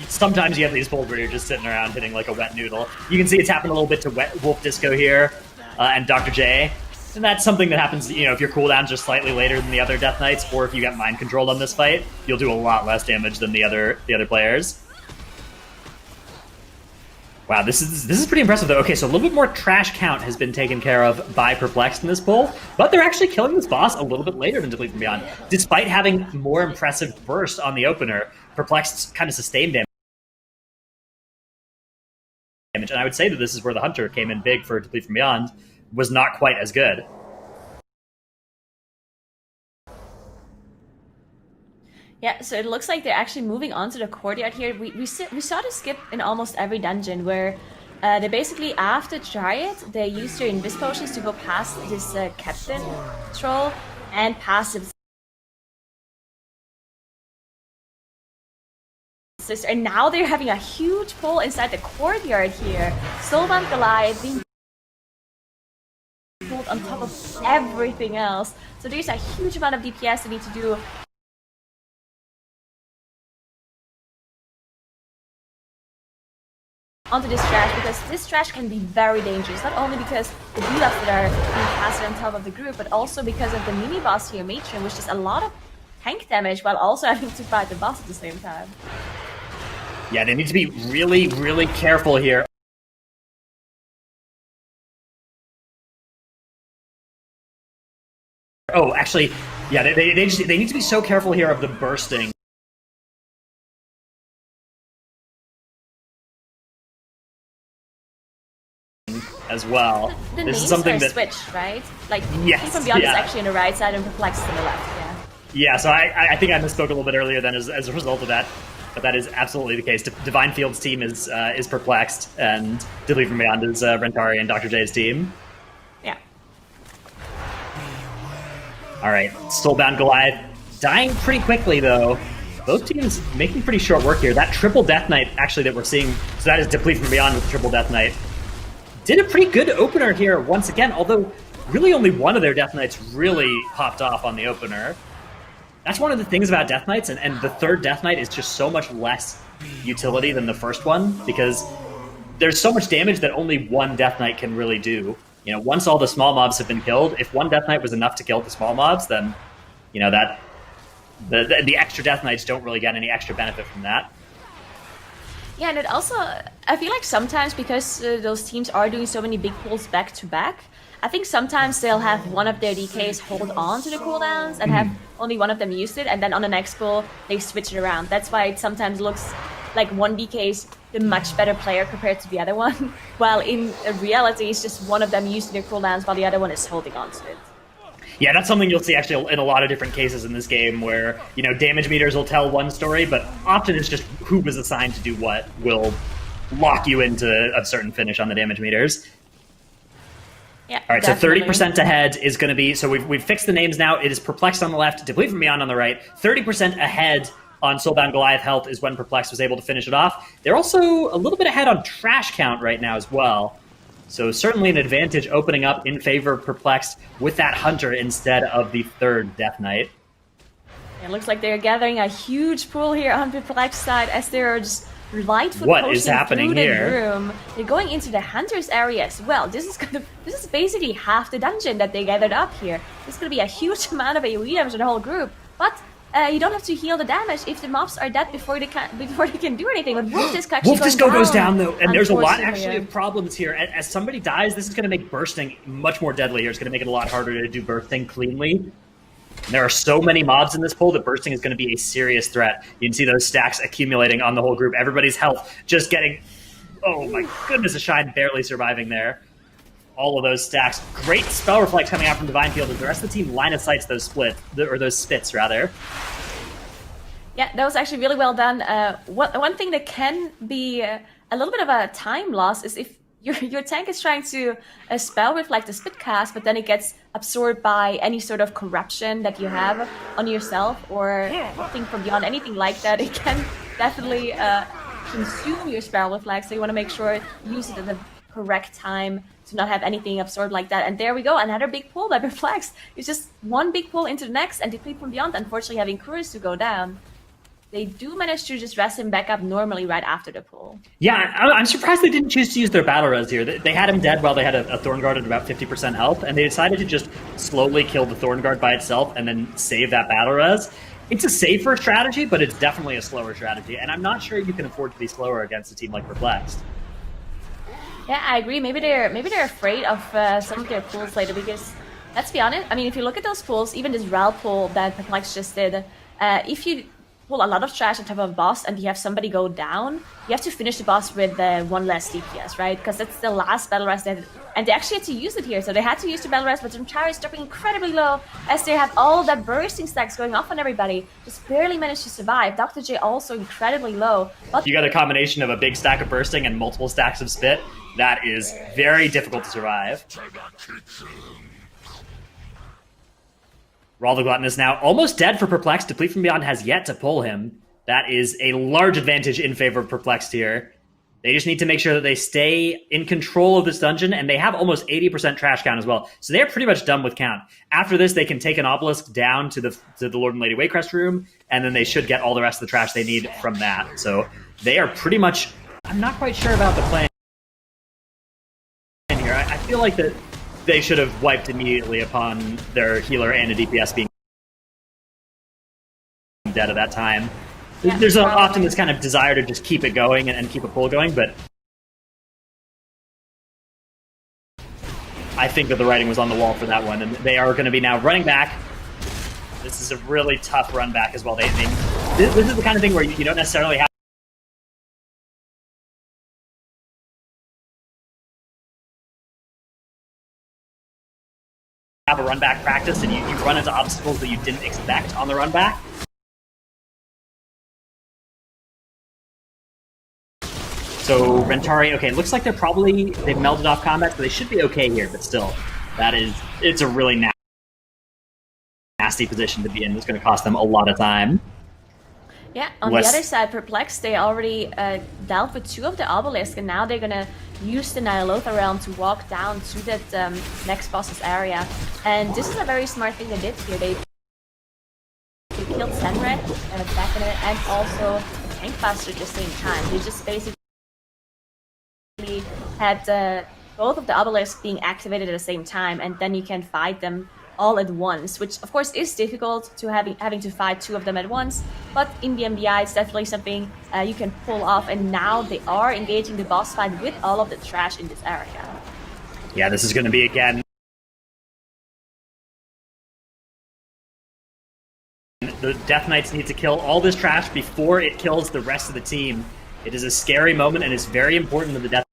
sometimes you have these pulls where you're just sitting around hitting, like, a wet noodle. You can see it's happened a little bit to Wolf Disco here and Dr. J. And that's something that happens, you know, if your cooldowns are slightly later than the other Death Knights, or if you get mind controlled on this fight, you'll do a lot less damage than the other players. Wow, this is pretty impressive though. Okay, so a little bit more trash count has been taken care of by Perplexed in this pull, but they're actually killing this boss a little bit later than Deplete from Beyond, despite having more impressive burst on the opener. Perplexed kind of sustained damage, and I would say that this is where the Hunter came in big for Deplete from Beyond. Was not quite as good. Yeah, so it looks like they're actually moving on to the courtyard here. We saw this skip in almost every dungeon where they basically, after try it, they use their invis potions to go past this captain troll and past the sister. And now they're having a huge pull inside the courtyard here. Soulbound Goliath being pulled on top of everything else. So there's a huge amount of DPS they need to do. Onto this trash, because this trash can be very dangerous, not only because the debuffs that are being casted on top of the group, but also because of the mini boss here, Matron, which does a lot of tank damage while also having to fight the boss at the same time. Yeah, they need to be really, really careful here. Oh, actually, yeah, they need to be so careful here of the bursting. As well. The this names is something are that switched, right? Like, yes, from Beyond yeah. is actually on the right side and Perplexed on the left, yeah. Yeah, so I think I misspoke a little bit earlier then as a result of that, but that is absolutely the case. Divine Field's team is Perplexed, and Deplete from Beyond is Rentari and Dr. J's team. Yeah. Alright, Soulbound Goliath dying pretty quickly though. Both teams making pretty short work here. That triple Death Knight actually that we're seeing, so that is Deplete from Beyond with the triple Death Knight. Did a pretty good opener here once again, although really only one of their Death Knights really popped off on the opener. That's one of the things about Death Knights, and the third Death Knight is just so much less utility than the first one, because there's so much damage that only one Death Knight can really do. You know, once all the small mobs have been killed, if one Death Knight was enough to kill the small mobs, then, you know, that the extra Death Knights don't really get any extra benefit from that. Yeah, and it also, I feel like sometimes because those teams are doing so many big pulls back to back, I think sometimes they'll have one of their DKs hold on to the cooldowns and have only one of them used it, and then on the next pull they switch it around. That's why it sometimes looks like one DK is the much better player compared to the other one, while in reality it's just one of them using their cooldowns while the other one is holding on to it. Yeah, that's something you'll see actually in a lot of different cases in this game where, you know, damage meters will tell one story, but often it's just who was assigned to do what will lock you into a certain finish on the damage meters. Yeah, all right, definitely. So 30% ahead is going to be, so we've fixed the names now. It is Perplexed on the left, Deplete from Beyond on the right. 30% ahead on Soulbound Goliath health is when Perplexed was able to finish it off. They're also a little bit ahead on trash count right now as well. So certainly an advantage opening up in favor of Perplexed with that Hunter instead of the third Death Knight. It looks like they're gathering a huge pool here on Perplexed side as they're just lightfoot what is potioning happening through the here? room. They're going into the Hunter's area as well. This is basically half the dungeon that they gathered up here. This is going to be a huge amount of AoE damage on the whole group, but you don't have to heal the damage if the mobs are dead before they can do anything. But Wolf Disco actually Wolf Disco goes down though, and there's a lot unfortunately. actually of problems here. As somebody dies, this is going to make bursting much more deadly here. It's going to make it a lot harder to do bursting cleanly. And there are so many mobs in this pool that bursting is going to be a serious threat. You can see those stacks accumulating on the whole group. Everybody's health just getting, oh my goodness, a Shine barely surviving there. all of those stacks. Great spell reflect coming out from Divine Field as the rest of the team line of sights those those spits rather. Yeah, that was actually really well done. One thing that can be a little bit of a time loss is if your tank is trying to spell reflect a spit cast, but then it gets absorbed by any sort of corruption that you have on yourself or anything from beyond, anything like that. It can definitely consume your spell reflect, so you want to make sure you use it at the correct time to not have anything absorbed like that. And there we go, another big pull by Perplex. It's just one big pull into the next, and Deplete from Beyond, unfortunately, having Courage to go down. They do manage to just rest him back up normally right after the pull. Yeah, I'm surprised they didn't choose to use their battle res here. They had him dead while they had a Thorn Guard at about 50% health, and they decided to just slowly kill the Thorn Guard by itself and then save that battle res. It's a safer strategy, but it's definitely a slower strategy, and I'm not sure you can afford to be slower against a team like Perplexed. Yeah, I agree. Maybe they're afraid of some of their pulls later, because let's be honest. I mean, if you look at those pulls, even this Ral pull that Perplex just did, if you pull a lot of trash on top of a boss and you have somebody go down, you have to finish the boss with one less DPS, right? Because that's the last battle rest, and they actually had to use it here. So they had to use the battle rest, but Zentari is dropping incredibly low as they have all that bursting stacks going off on everybody. Just barely managed to survive. Dr. J also incredibly low. But You got a combination of a big stack of bursting and multiple stacks of spit. That is very difficult to survive. Rawl the Glutton is now almost dead for Perplexed. Deplete from Beyond has yet to pull him. That is a large advantage in favor of Perplexed here. They just need to make sure that they stay in control of this dungeon, and they have almost 80% trash count as well. So they're pretty much done with count. After this, they can take an obelisk down to the Lord and Lady Waycrest room, and then they should get all the rest of the trash they need from that. So they are pretty much... I'm not quite sure about the plan here. I feel like that they should have wiped immediately upon their healer and a DPS being dead at that time. Yeah, There's often this kind of desire to just keep it going and keep a pull going, but I think that the writing was on the wall for that one, and they are going to be now running back. This is a really tough run back as well. This is the kind of thing where you don't necessarily have a run back practice, and you run into obstacles that you didn't expect on the run back. So Rentari, okay, looks like they've melted off combat, so they should be okay here, but still, it's a really nasty position to be in. It's going to cost them a lot of time. yeah, on the other side, Perplexed, they already dealt with 2 of the obelisks, and now they're gonna use the Nyalotha realm to walk down to that next boss's area. And this is a very smart thing they did here. They killed Senred, Beckoner, and also a Tank Buster at the same time. They just basically had both of the obelisks being activated at the same time, and then you can fight them all at once, which of course is difficult to having to fight 2 of them at once, but in the MDI it's definitely something you can pull off, and now they are engaging the boss fight with all of the trash in this area. Yeah, this is going to be, again, the Death Knights need to kill all this trash before it kills the rest of the team. It is a scary moment, and it's very important that the Death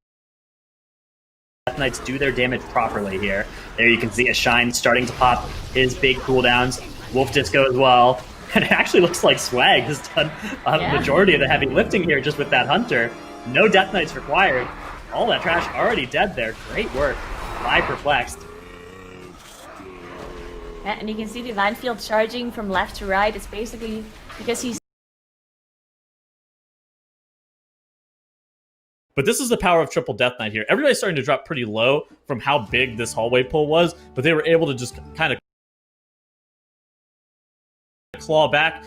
Knights do their damage properly here. There you can see a Shine starting to pop his big cooldowns. Wolf Disco as well. And it actually looks like Swag has done a majority of the heavy lifting here just with that Hunter. No Death Knights required. All that trash already dead there. Great work by Perplexed. Yeah, and you can see Divine Field charging from left to right. It's basically because he's... But this is the power of Triple Death Knight here. Everybody's starting to drop pretty low from how big this hallway pull was, but they were able to just kind of claw back.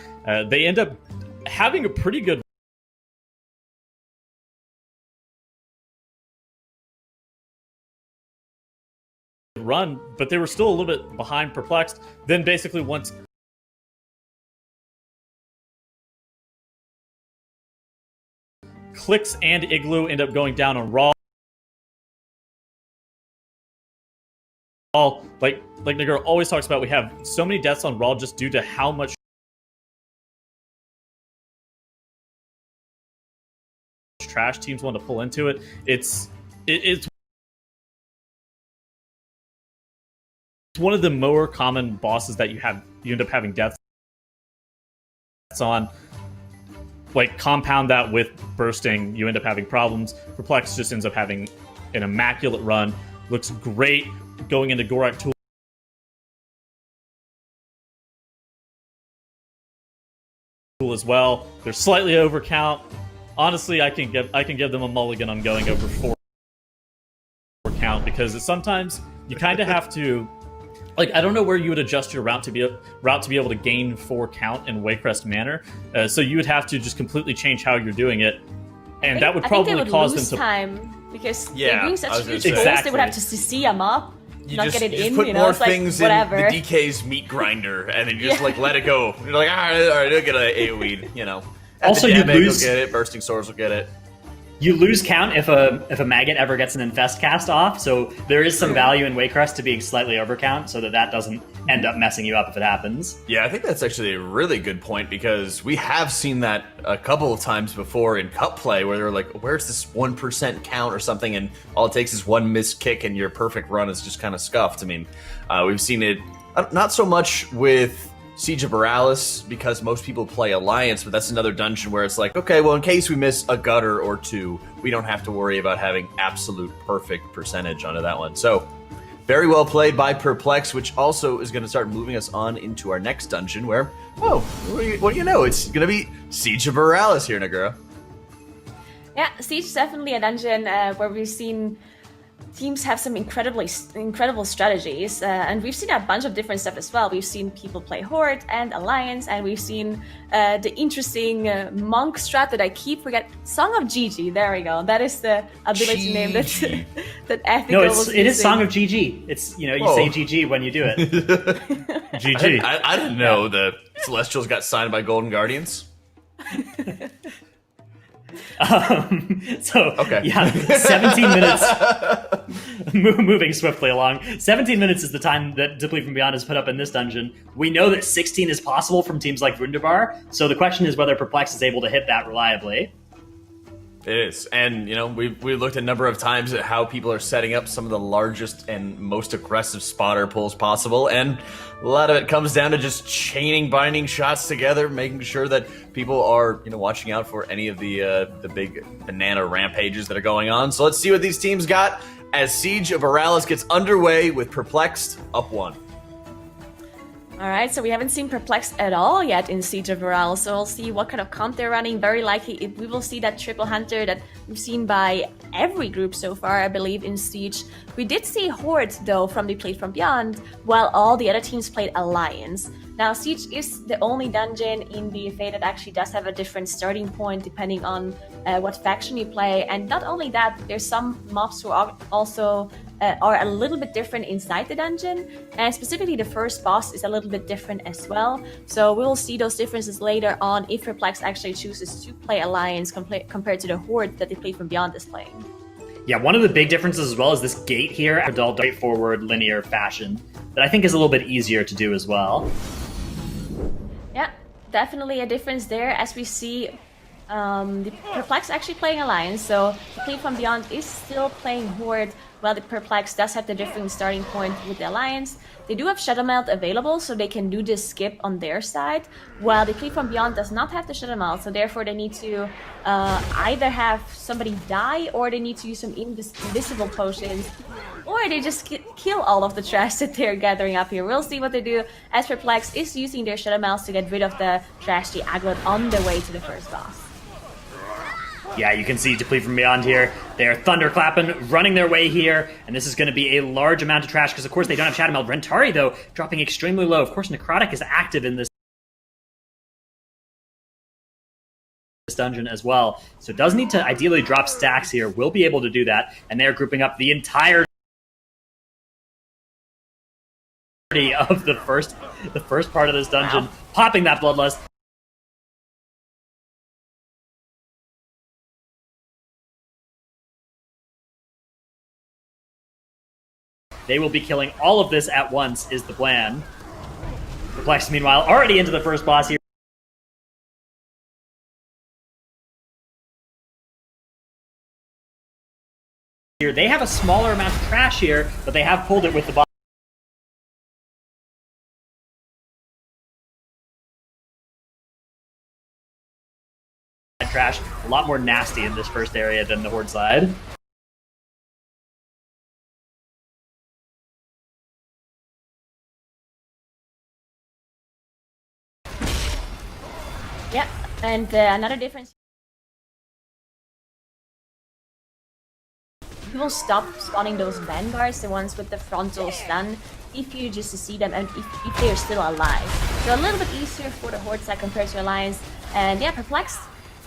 They end up having a pretty good run, but they were still a little bit behind Perplexed. Then basically once Clicks and Igloo end up going down on Raw. Like Nigger always talks about, we have so many deaths on Raw just due to how much trash teams want to pull into it. It's one of the more common bosses that you end up having deaths on. Like, compound that with bursting, you end up having problems. Perplex just ends up having an immaculate run. Looks great going into Gorak Tool as well. They're slightly overcount. Honestly, I can give them a mulligan on going over 4 count, because sometimes you kind of have to, like, I don't know where you would adjust your route to be able to gain 4 count in Waycrest manner. So you would have to just completely change how you're doing it, and that would probably cause them to time, because Yeah, they're doing such I was huge gonna goals. say. They would have to see them up, You not just, get it you just in. put You know, more it's like, things whatever. in the DK's meat grinder, and then you just like let it go. You're like, all right, I'll get an AoE, you know. Also, you Epidemic lose- will get it. Bursting Swords will get it. You lose count if a maggot ever gets an infest cast off, so there is some value in Waycrest to being slightly overcount, so that doesn't end up messing you up if it happens. Yeah, I think that's actually a really good point, because we have seen that a couple of times before in cup play, where they're like, where's this 1% count or something, and all it takes is one missed kick and your perfect run is just kind of scuffed. I mean, we've seen it not so much with Siege of Borealis, because most people play Alliance, but that's another dungeon where it's like, okay, well, in case we miss a gutter or two, we don't have to worry about having absolute perfect percentage onto that one. So, very well played by Perplex, which also is going to start moving us on into our next dungeon where, what do you know? It's going to be Siege of Borealis here, Nagura. Yeah, Siege is definitely a dungeon where we've seen teams have some incredible strategies, and we've seen a bunch of different stuff as well. We've seen people play Horde and Alliance, and we've seen the interesting monk strat that I keep forgetting. Song of Gigi. There we go. That is the ability name that that Ethical was It is using. Song of GG. It's, you say GG when you do it. GG. I didn't know the Celestials got signed by Golden Guardians. Okay. Yeah, 17 minutes. Moving swiftly along. 17 minutes is the time that Deplete from Beyond has put up in this dungeon. We know that 16 is possible from teams like Wunderbar, so the question is whether Perplex is able to hit that reliably. It is. And, we looked a number of times at how people are setting up some of the largest and most aggressive spotter pulls possible, and a lot of it comes down to just binding shots together, making sure that people are, watching out for any of the big banana rampages that are going on. So let's see what these teams got as Siege of Borealis gets underway with Perplexed up 1. Alright, so we haven't seen Perplexed at all yet in Siege of Borealis, so we'll see what kind of comp they're running. Very likely we will see that triple hunter that we've seen by every group so far, I believe, in Siege. We did see Horde, though, from the Played From Beyond, while all the other teams played Alliance. Now, Siege is the only dungeon in BFA that actually does have a different starting point depending on what faction you play, and not only that, there's some mobs who are also are a little bit different inside the dungeon, and specifically the first boss is a little bit different as well. So we will see those differences later on if Perplex actually chooses to play Alliance compared to the Horde that the Played From Beyond is playing. Yeah, one of the big differences as well is this gate here, a dull, straightforward, linear fashion that I think is a little bit easier to do as well. Yeah, definitely a difference there, as we see the Perplex actually playing Alliance, so the Played From Beyond is still playing Horde, while the Perplex does have the different starting point with the Alliance. They do have Shadow Melt available, so they can do this skip on their side, while the Played From Beyond does not have the Shadow Melt, so therefore they need to either have somebody die, or they need to use some invisible potions, or they just kill all of the trash that they're gathering up here. We'll see what they do, as Perplex is using their Shadow Melts to get rid of the trash they aggroed on their way to the first boss. Yeah, you can see Deplete from Beyond here. They're thunderclapping, running their way here, and this is going to be a large amount of trash because, of course, they don't have Shadow Meld. Rentari, though, dropping extremely low. Of course, Necrotic is active in this dungeon as well, so it does need to ideally drop stacks here. Will be able to do that, and they're grouping up the entire of the first part of this dungeon, popping that Bloodlust. They will be killing all of this at once, is the plan. Perplex, meanwhile, already into the first boss here. They have a smaller amount of trash here, but they have pulled it with the boss. trash. A lot more nasty in this first area than the Horde side. Yeah, and another difference. You will stop spawning those vanguards, the ones with the frontal stun, if you just see them and if they're still alive. So a little bit easier for the Horde side compared to Alliance. And yeah, Perplexed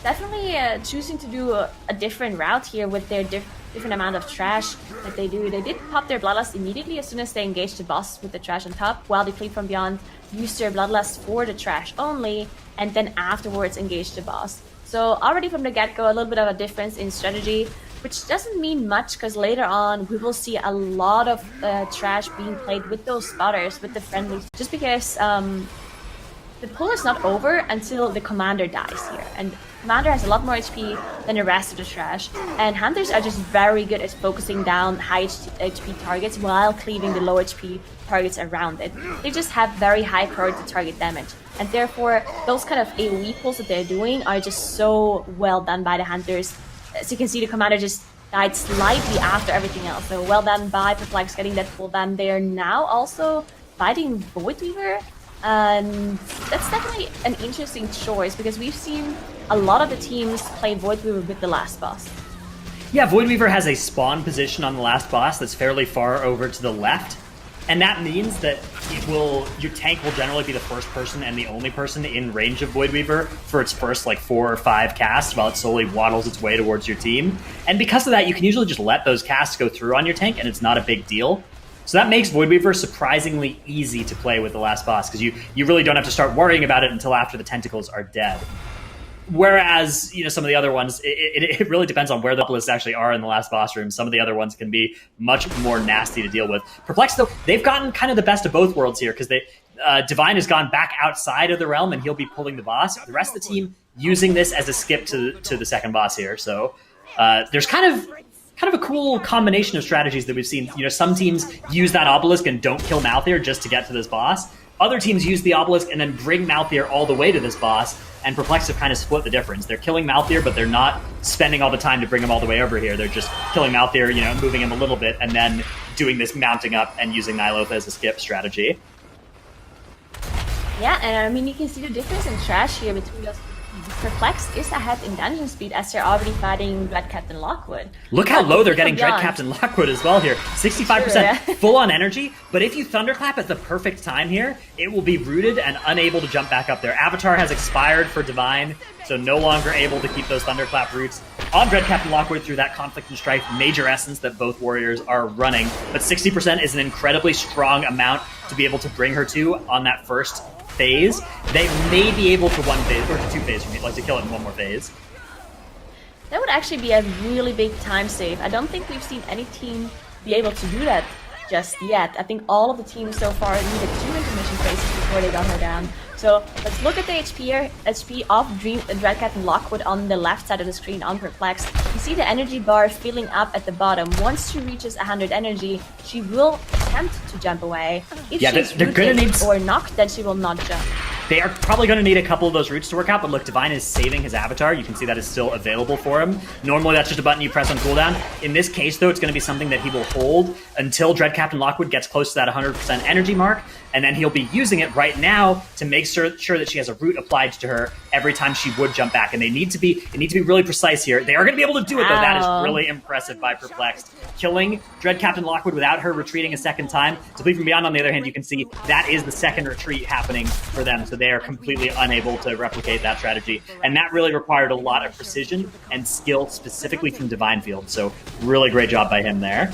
definitely choosing to do a different route here with their different amount of trash that they do. They did pop their Bloodlust immediately as soon as they engaged the boss with the trash on top, while Deplete from Beyond used their Bloodlust for the trash only, and then afterwards engaged the boss. So already from the get-go, a little bit of a difference in strategy, which doesn't mean much because later on we will see a lot of trash being played with those spotters, with the friendlies, just because the pull is not over until the commander dies here. And commander has a lot more HP than the rest of the trash, and hunters are just very good at focusing down high HP targets while cleaving the low HP targets around it. They just have very high priority target damage, and therefore those kind of AoE pulls that they're doing are just so well done by the hunters. As you can see, the commander just died slightly after everything else, so well done by Perplex getting that pull done. They are now also fighting Voidweaver, and that's definitely an interesting choice because we've seen a lot of the teams play Voidweaver with the last boss. Yeah, Voidweaver has a spawn position on the last boss that's fairly far over to the left, and that means that your tank will generally be the first person and the only person in range of Voidweaver for its first like 4 or 5 casts while it slowly waddles its way towards your team. And because of that, you can usually just let those casts go through on your tank and it's not a big deal. So that makes Voidweaver surprisingly easy to play with the last boss because you really don't have to start worrying about it until after the tentacles are dead. Whereas, some of the other ones, it really depends on where the obelisks actually are in the last boss room. Some of the other ones can be much more nasty to deal with. Perplexed, though, they've gotten kind of the best of both worlds here because Divine has gone back outside of the realm and he'll be pulling the boss. The rest of the team using this as a skip to the second boss here. So there's kind of a cool combination of strategies that we've seen. Some teams use that obelisk and don't kill Malthair just to get to this boss. Other teams use the obelisk and then bring Malthair all the way to this boss, and Perplex have kind of split the difference. They're killing Malthair, but they're not spending all the time to bring him all the way over here. They're just killing Malthair, moving him a little bit, and then doing this mounting up and using Nyloth as a skip strategy. Yeah, and you can see the difference in trash here between those. Perplexed is ahead in dungeon speed as they're already fighting Dread Captain Lockwood. Look how low they're getting Dread Captain Lockwood as well here. 65% full on energy, but if you Thunderclap at the perfect time here, it will be rooted and unable to jump back up there. Avatar has expired for Divine, so no longer able to keep those Thunderclap roots on Dread Captain Lockwood through that Conflict and Strife major essence that both warriors are running. But 60% is an incredibly strong amount to be able to bring her to on that first phase. They may be able to 1 phase or to 2 phase, like to kill it in 1 more phase. That would actually be a really big time save. I don't think we've seen any team be able to do that just yet. I think all of the teams so far needed 2 intermission phases before they got her down. So let's look at the HP of Dread Captain Lockwood on the left side of the screen on Perplex. You see the energy bar filling up at the bottom. Once she reaches 100 energy, she will attempt to jump away. If she's rooted or knocked, then she will not jump. They are probably going to need a couple of those roots to work out, but look, Divine is saving his avatar. You can see that is still available for him. Normally, that's just a button you press on cooldown. In this case, though, it's going to be something that he will hold until Dread Captain Lockwood gets close to that 100% energy mark, and then he'll be using it right now to make sure that she has a root applied to her every time she would jump back. And they need to be really precise here. They are going to be able to do it, though. That is really impressive by Perplexed. Killing Dread Captain Lockwood without her retreating a second time. Deplete from Beyond, on the other hand, you can see that is the second retreat happening for them. So they are completely unable to replicate that strategy. And that really required a lot of precision and skill specifically from Divine Field. So really great job by him there.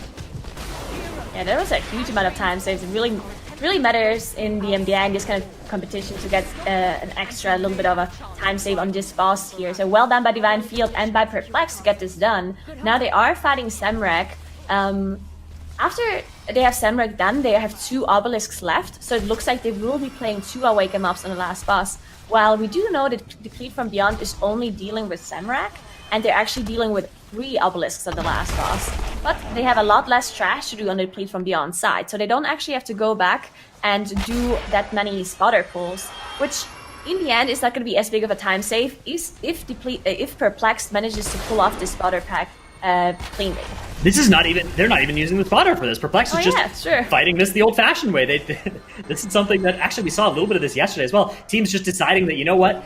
Yeah, there was a huge amount of time saves. It really matters in the MDI in this kind of competition to get an extra little bit of a time save on this boss here. So well done by Divine Field and by Perplex to get this done. Now they are fighting Samrak. After they have Samrak done, they have 2 obelisks left, so it looks like they will be playing 2 Awaken mobs on the last boss. While we do know that Deplete from Beyond is only dealing with Samrak, and they're actually dealing with 3 obelisks on the last boss. But they have a lot less trash to do on the Deplete from Beyond side, so they don't actually have to go back and do that many spotter pulls, which in the end, it's not going to be as big of a time save if Perplexed manages to pull off this spotter pack cleanly. This is not even, they're not even using the spotter for this. Perplexed is just fighting this the old-fashioned way. This is something that, actually, we saw a little bit of this yesterday as well. Teams just deciding that, you know what,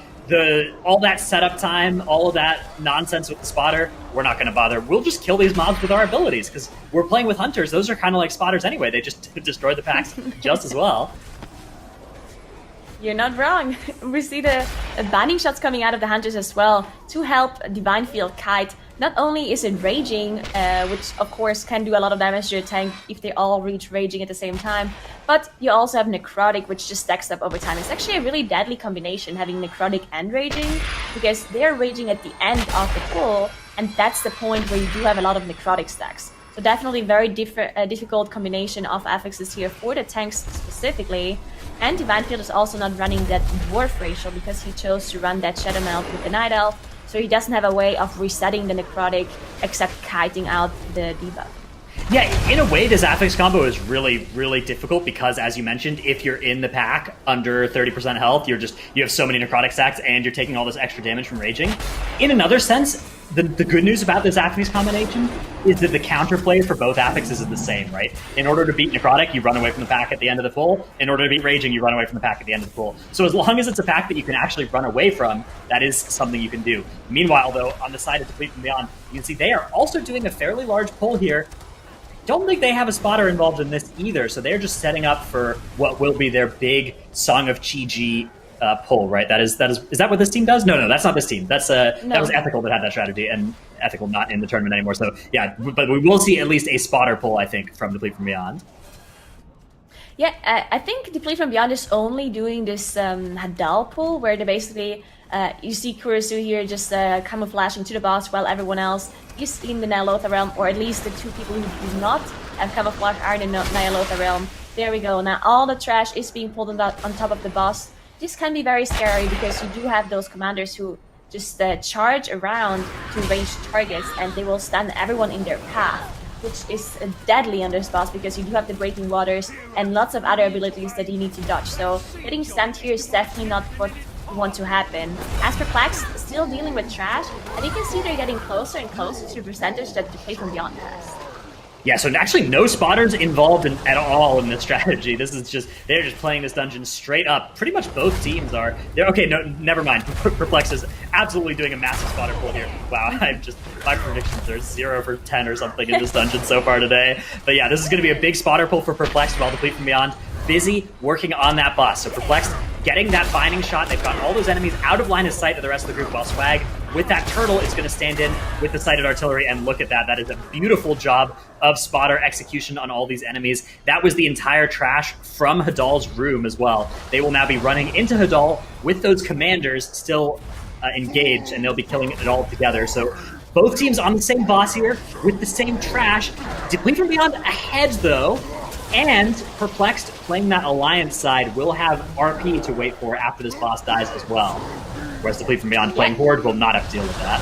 all that setup time, all of that nonsense with the spotter, we're not going to bother. We'll just kill these mobs with our abilities, because we're playing with hunters. Those are kind of like spotters anyway. They just destroy the packs just as well. You're not wrong. We see the binding shots coming out of the hunters as well to help Divine Field kite. Not only is it raging, which of course can do a lot of damage to your tank if they all reach raging at the same time, but you also have necrotic, which just stacks up over time. It's actually a really deadly combination, having necrotic and raging, because they're raging at the end of the pull, and that's the point where you do have a lot of necrotic stacks. So definitely very difficult combination of affixes here for the tanks specifically. And Divine Field is also not running that Dwarf racial because he chose to run that Shadow Melt with the Night Elf, so he doesn't have a way of resetting the necrotic except kiting out the debuff. Yeah, in a way, this affix combo is really, really difficult because, as you mentioned, if you're in the pack under 30% health, you have so many necrotic stacks and you're taking all this extra damage from raging. In another sense, the good news about this affix combination is that the counterplay for both affixes is the same, right? In order to beat necrotic, you run away from the pack at the end of the pull. In order to beat raging, you run away from the pack at the end of the pull. So as long as it's a pack that you can actually run away from, that is something you can do. Meanwhile, though, on the side of Deplete from Beyond, you can see they are also doing a fairly large pull here. Don't think they have a spotter involved in this either, so they're just setting up for what will be their big Song of Chi-Ji pull, right? Is that what this team does? No, that's not this team. That was Ethical that had that strategy, and Ethical not in the tournament anymore. So yeah, but we will see at least a spotter pull, I think, from Deplete from Beyond. Yeah, I think Deplete from Beyond is only doing this Hadal pull, where they basically you see Kurisu here just camouflaging to the boss while everyone else is in the Nyalotha realm, or at least the two people who do not have camouflage are in the Nyalotha realm. There we go. Now all the trash is being pulled on top of the boss. This can be very scary because you do have those commanders who just charge around to ranged targets, and they will stand everyone in their path, which is deadly on this boss because you do have the Breaking Waters and lots of other abilities that you need to dodge. So getting stunned here is definitely not what you want to happen. As for Plex, still dealing with trash, and you can see they're getting closer and closer to the percentage that Deplete from Beyond has. Yeah, so actually no spotters involved at all in this strategy. They're just playing this dungeon straight up. Pretty much both teams are. Okay, no, never mind. Perplex is absolutely doing a massive spotter pull here. Wow, my predictions are 0 for 10 or something in this dungeon so far today. But yeah, this is going to be a big spotter pull for Perplexed while Deplete from Beyond busy working on that boss. So Perplexed getting that binding shot. They've got all those enemies out of line of sight of the rest of the group, while Swag with that turtle is going to stand in with the sighted artillery, and look at that. That is a beautiful job of spotter execution on all these enemies. That was the entire trash from Hadal's room as well. They will now be running into Hadal with those commanders still engaged, and they'll be killing it all together. So both teams on the same boss here with the same trash. Deplete from Beyond ahead, though, and Perplexed, playing that Alliance side, will have RP to wait for after this boss dies as well. Whereas Deplete from Beyond playing Horde will not have to deal with that.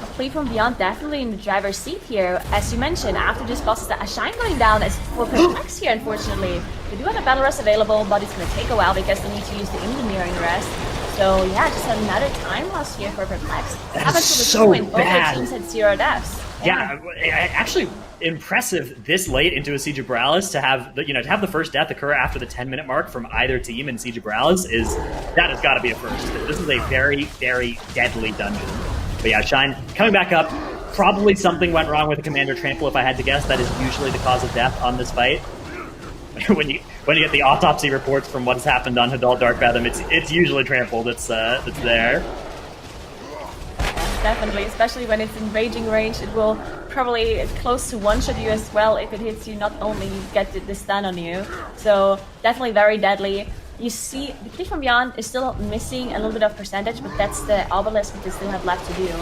Deplete from Beyond definitely in the driver's seat here. As you mentioned, after this boss is a Shine going down as for Perplexed here, unfortunately. They do have a Battle Rest available, but it's going to take a while because they need to use the Engineering Rest. So yeah, just another time loss here for Perplexed. That's so bad. Both teams had 0 deaths. Yeah, actually impressive this late into a Siege of Borealis to have the first death occur after the 10-minute mark from either team in Siege of Borealis that has got to be a first. This is a very, very deadly dungeon. But yeah, Shine coming back up. Probably something went wrong with the Commander Trample, if I had to guess. That is usually the cause of death on this fight. when you get the autopsy reports from what has happened on Hadal Dark Fathom, it's usually Trample that's there. Definitely, especially when it's in raging range, it will probably close to one-shot you as well if it hits you, not only get the stun on you. So definitely very deadly. You see, the Deplete from Beyond is still missing a little bit of percentage, but that's the obelisk that they still have left to do.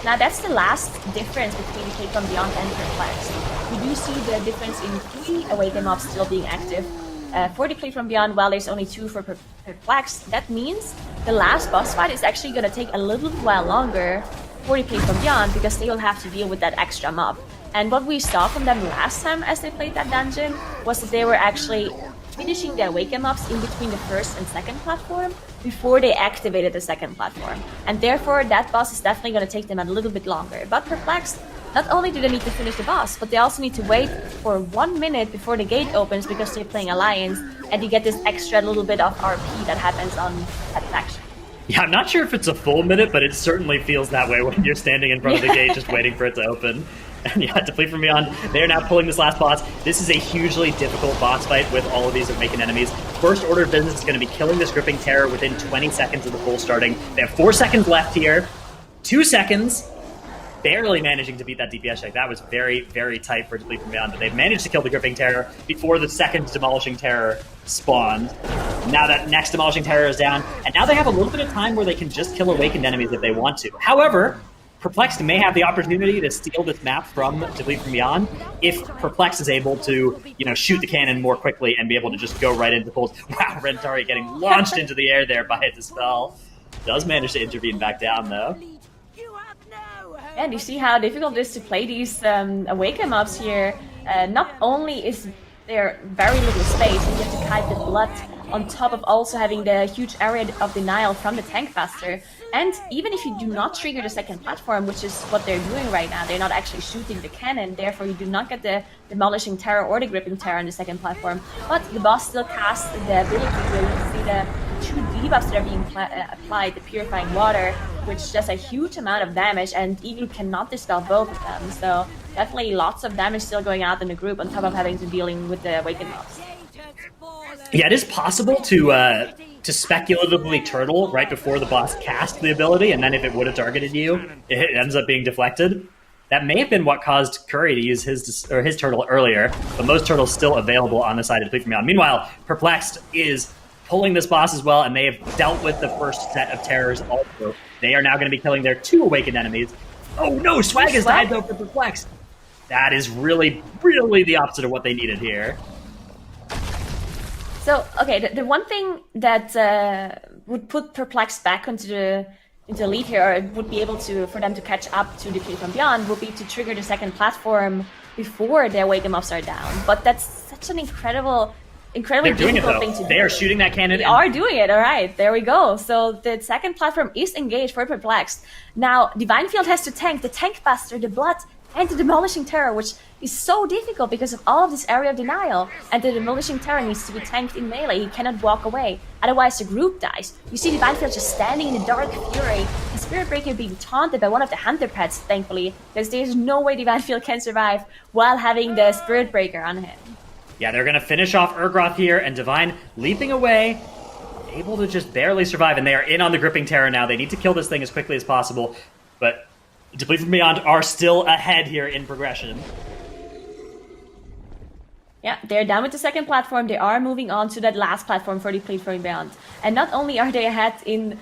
Now that's the last difference between Deplete from Beyond and Perplexed. We do see the difference in 3 Awaken mobs still being active. For Deplete from Beyond, while there's only 2 for Perplexed, that means the last boss fight is actually going to take a little while longer for Deplete from Beyond, because they will have to deal with that extra mob. And what we saw from them last time as they played that dungeon was that they were actually finishing the awaken ups in between the first and second platform before they activated the second platform. And therefore, that boss is definitely going to take them a little bit longer. But Perplexed, not only do they need to finish the boss, but they also need to wait for 1 minute before the gate opens because they're playing Alliance, and you get this extra little bit of RP that happens on that faction. Yeah, I'm not sure if it's a full minute, but it certainly feels that way when you're standing in front of the gate just waiting for it to open. And yeah, to Flee From Beyond, they're now pulling this last boss. This is a hugely difficult boss fight with all of these Awakened enemies. First order of business is going to be killing this Gripping Terror within 20 seconds of the full starting. They have 4 seconds left here. 2 seconds. Barely managing to beat that DPS check. That was very, very tight for Flee From Beyond, but they've managed to kill the Gripping Terror before the second Demolishing Terror spawned. Now that next Demolishing Terror is down, and now they have a little bit of time where they can just kill Awakened enemies if they want to. However, Perplexed may have the opportunity to steal this map from Flee From Beyond if Perplexed is able to, shoot the cannon more quickly and be able to just go right into the pulls. Wow, Rentari getting launched into the air there by a Dispel. Does manage to intervene back down, though. And you see how difficult it is to play these Awaken mobs here. Not only is there very little space, and you have to kite the blood on top of also having the huge area of denial from the Tankmaster. And even if you do not trigger the second platform, which is what they're doing right now, they're not actually shooting the cannon, therefore you do not get the Demolishing Terror or the Gripping Terror on the second platform. But the boss still casts the ability to see the 2 debuffs that are being applied, the Purifying Water, which does a huge amount of damage, and Eagle cannot dispel both of them. So definitely lots of damage still going out in the group on top of having to dealing with the Awakened mobs. Yeah, it is possible to speculatively turtle right before the boss cast the ability, and then if it would have targeted you, it ends up being deflected. That may have been what caused Curry to use his turtle earlier, but most turtles still available on the side of Flee From Beyond. Meanwhile, Perplexed is pulling this boss as well, and they have dealt with the first set of terrors also. They are now going to be killing their 2 Awakened enemies. Oh no, Swag has died though for Perplexed. That is really, really the opposite of what they needed here. So, okay, the one thing that would put Perplexed back into the lead here, or would be able to for them to catch up to the Flee From Beyond, would be to trigger the second platform before the Awaken mobs are down. But that's such an incredibly difficult thing to do. They are shooting that cannon. They are doing it, all right, there we go. So the second platform is engaged for Perplexed. Now, Divine Field has to tank the Tankmaster, the Blood, and the Demolishing Terror, which is so difficult because of all of this area of denial. And the Demolishing Terror needs to be tanked in melee. He cannot walk away. Otherwise, the group dies. You see Divine Field just standing in the Dark Fury. The Spirit Breaker being taunted by one of the Hunter Pets, thankfully, because there's no way Divine Field can survive while having the Spirit Breaker on him. Yeah, they're going to finish off Urgroth here, and Divine leaping away, able to just barely survive, and they are in on the Gripping Terror now. They need to kill this thing as quickly as possible, but Flee From Beyond are still ahead here in progression. Yeah, they're done with the second platform. They are moving on to that last platform for the Flee From Beyond. And not only are they ahead in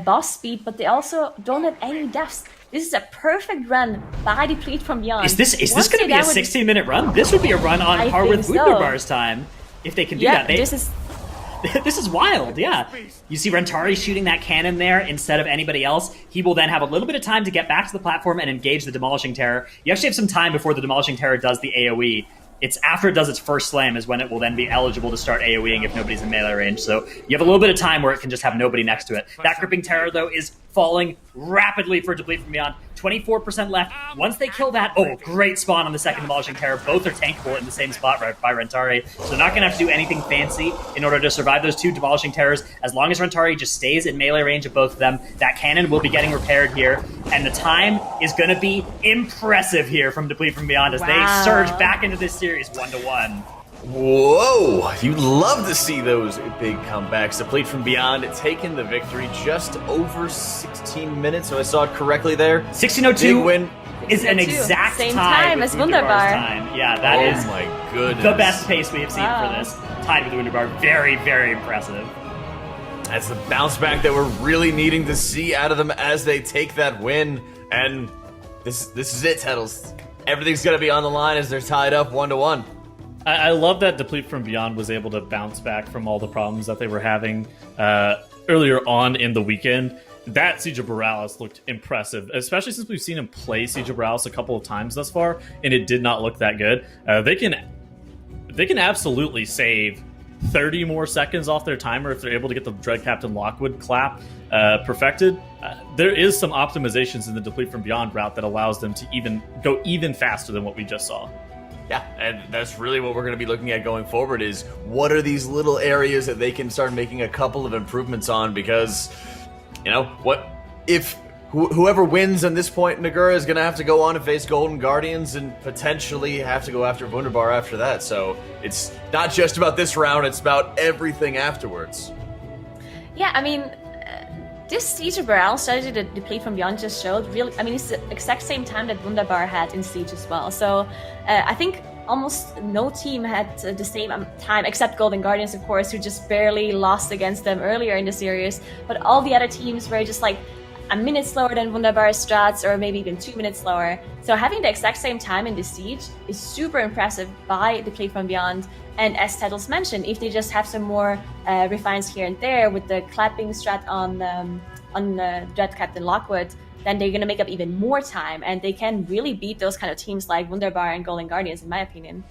boss speed, but they also don't have any deaths. This is a perfect run by the Flee From Beyond. Is this going to be a 16-minute run? This would be a run on par with Wunderbar's time, if they can do that. This is wild, yeah. You see Rentari shooting that cannon there instead of anybody else. He will then have a little bit of time to get back to the platform and engage the Demolishing Terror. You actually have some time before the Demolishing Terror does the AoE. It's after it does its first slam is when it will then be eligible to start AoEing if nobody's in melee range. So you have a little bit of time where it can just have nobody next to it. That Gripping Terror, though, is falling rapidly for Flee From Beyond. 24% left. Once they kill that, great spawn on the second Demolishing Terror. Both are tankable in the same spot by Rentari. So they're not going to have to do anything fancy in order to survive those 2 Demolishing Terrors. As long as Rentari just stays in melee range of both of them, that cannon will be getting repaired here. And the time is going to be impressive here from Flee From Beyond as they surge back into this series 1-1. Whoa! You'd love to see those big comebacks. Deplete From Beyond taking the victory just over 16 minutes, so I saw it correctly there. 16:02 big win. Is an exact same time with as Wunderbar. Time. Yeah, that is my goodness. The best pace we have seen for this. Tied with Wunderbar. Very, very impressive. That's the bounce back that we're really needing to see out of them as they take that win. And this is it, Tettles. Everything's going to be on the line as they're tied up 1-1. I love that Deplete From Beyond was able to bounce back from all the problems that they were having earlier on in the weekend. That Siege of Borealis looked impressive, especially since we've seen him play Siege of Borealis a couple of times thus far, and it did not look that good. They can absolutely save 30 more seconds off their timer if they're able to get the Dread Captain Lockwood clap perfected. There is some optimizations in the Deplete from Beyond route that allows them to go even faster than what we just saw. Yeah, and that's really what we're going to be looking at going forward is what are these little areas that they can start making a couple of improvements on, because, what if whoever wins on this point, Nagura is going to have to go on to face Golden Guardians and potentially have to go after Wunderbar after that. So it's not just about this round, it's about everything afterwards. Yeah, I mean, this Siege of Baral strategy that Deplete from Beyond just showed, really, I mean, it's the exact same time that Wunderbar had in Siege as well. So I think almost no team had the same time, except Golden Guardians, of course, who just barely lost against them earlier in the series. But all the other teams were just like a minute slower than Wunderbar's strats, or maybe even 2 minutes slower. So having the exact same time in the Siege is super impressive by Deplete from Beyond. And as Tettles mentioned, if they just have some more refines here and there with the clapping strat on Dread Captain Lockwood, then they're going to make up even more time, and they can really beat those kind of teams like Wunderbar and Golden Guardians, in my opinion.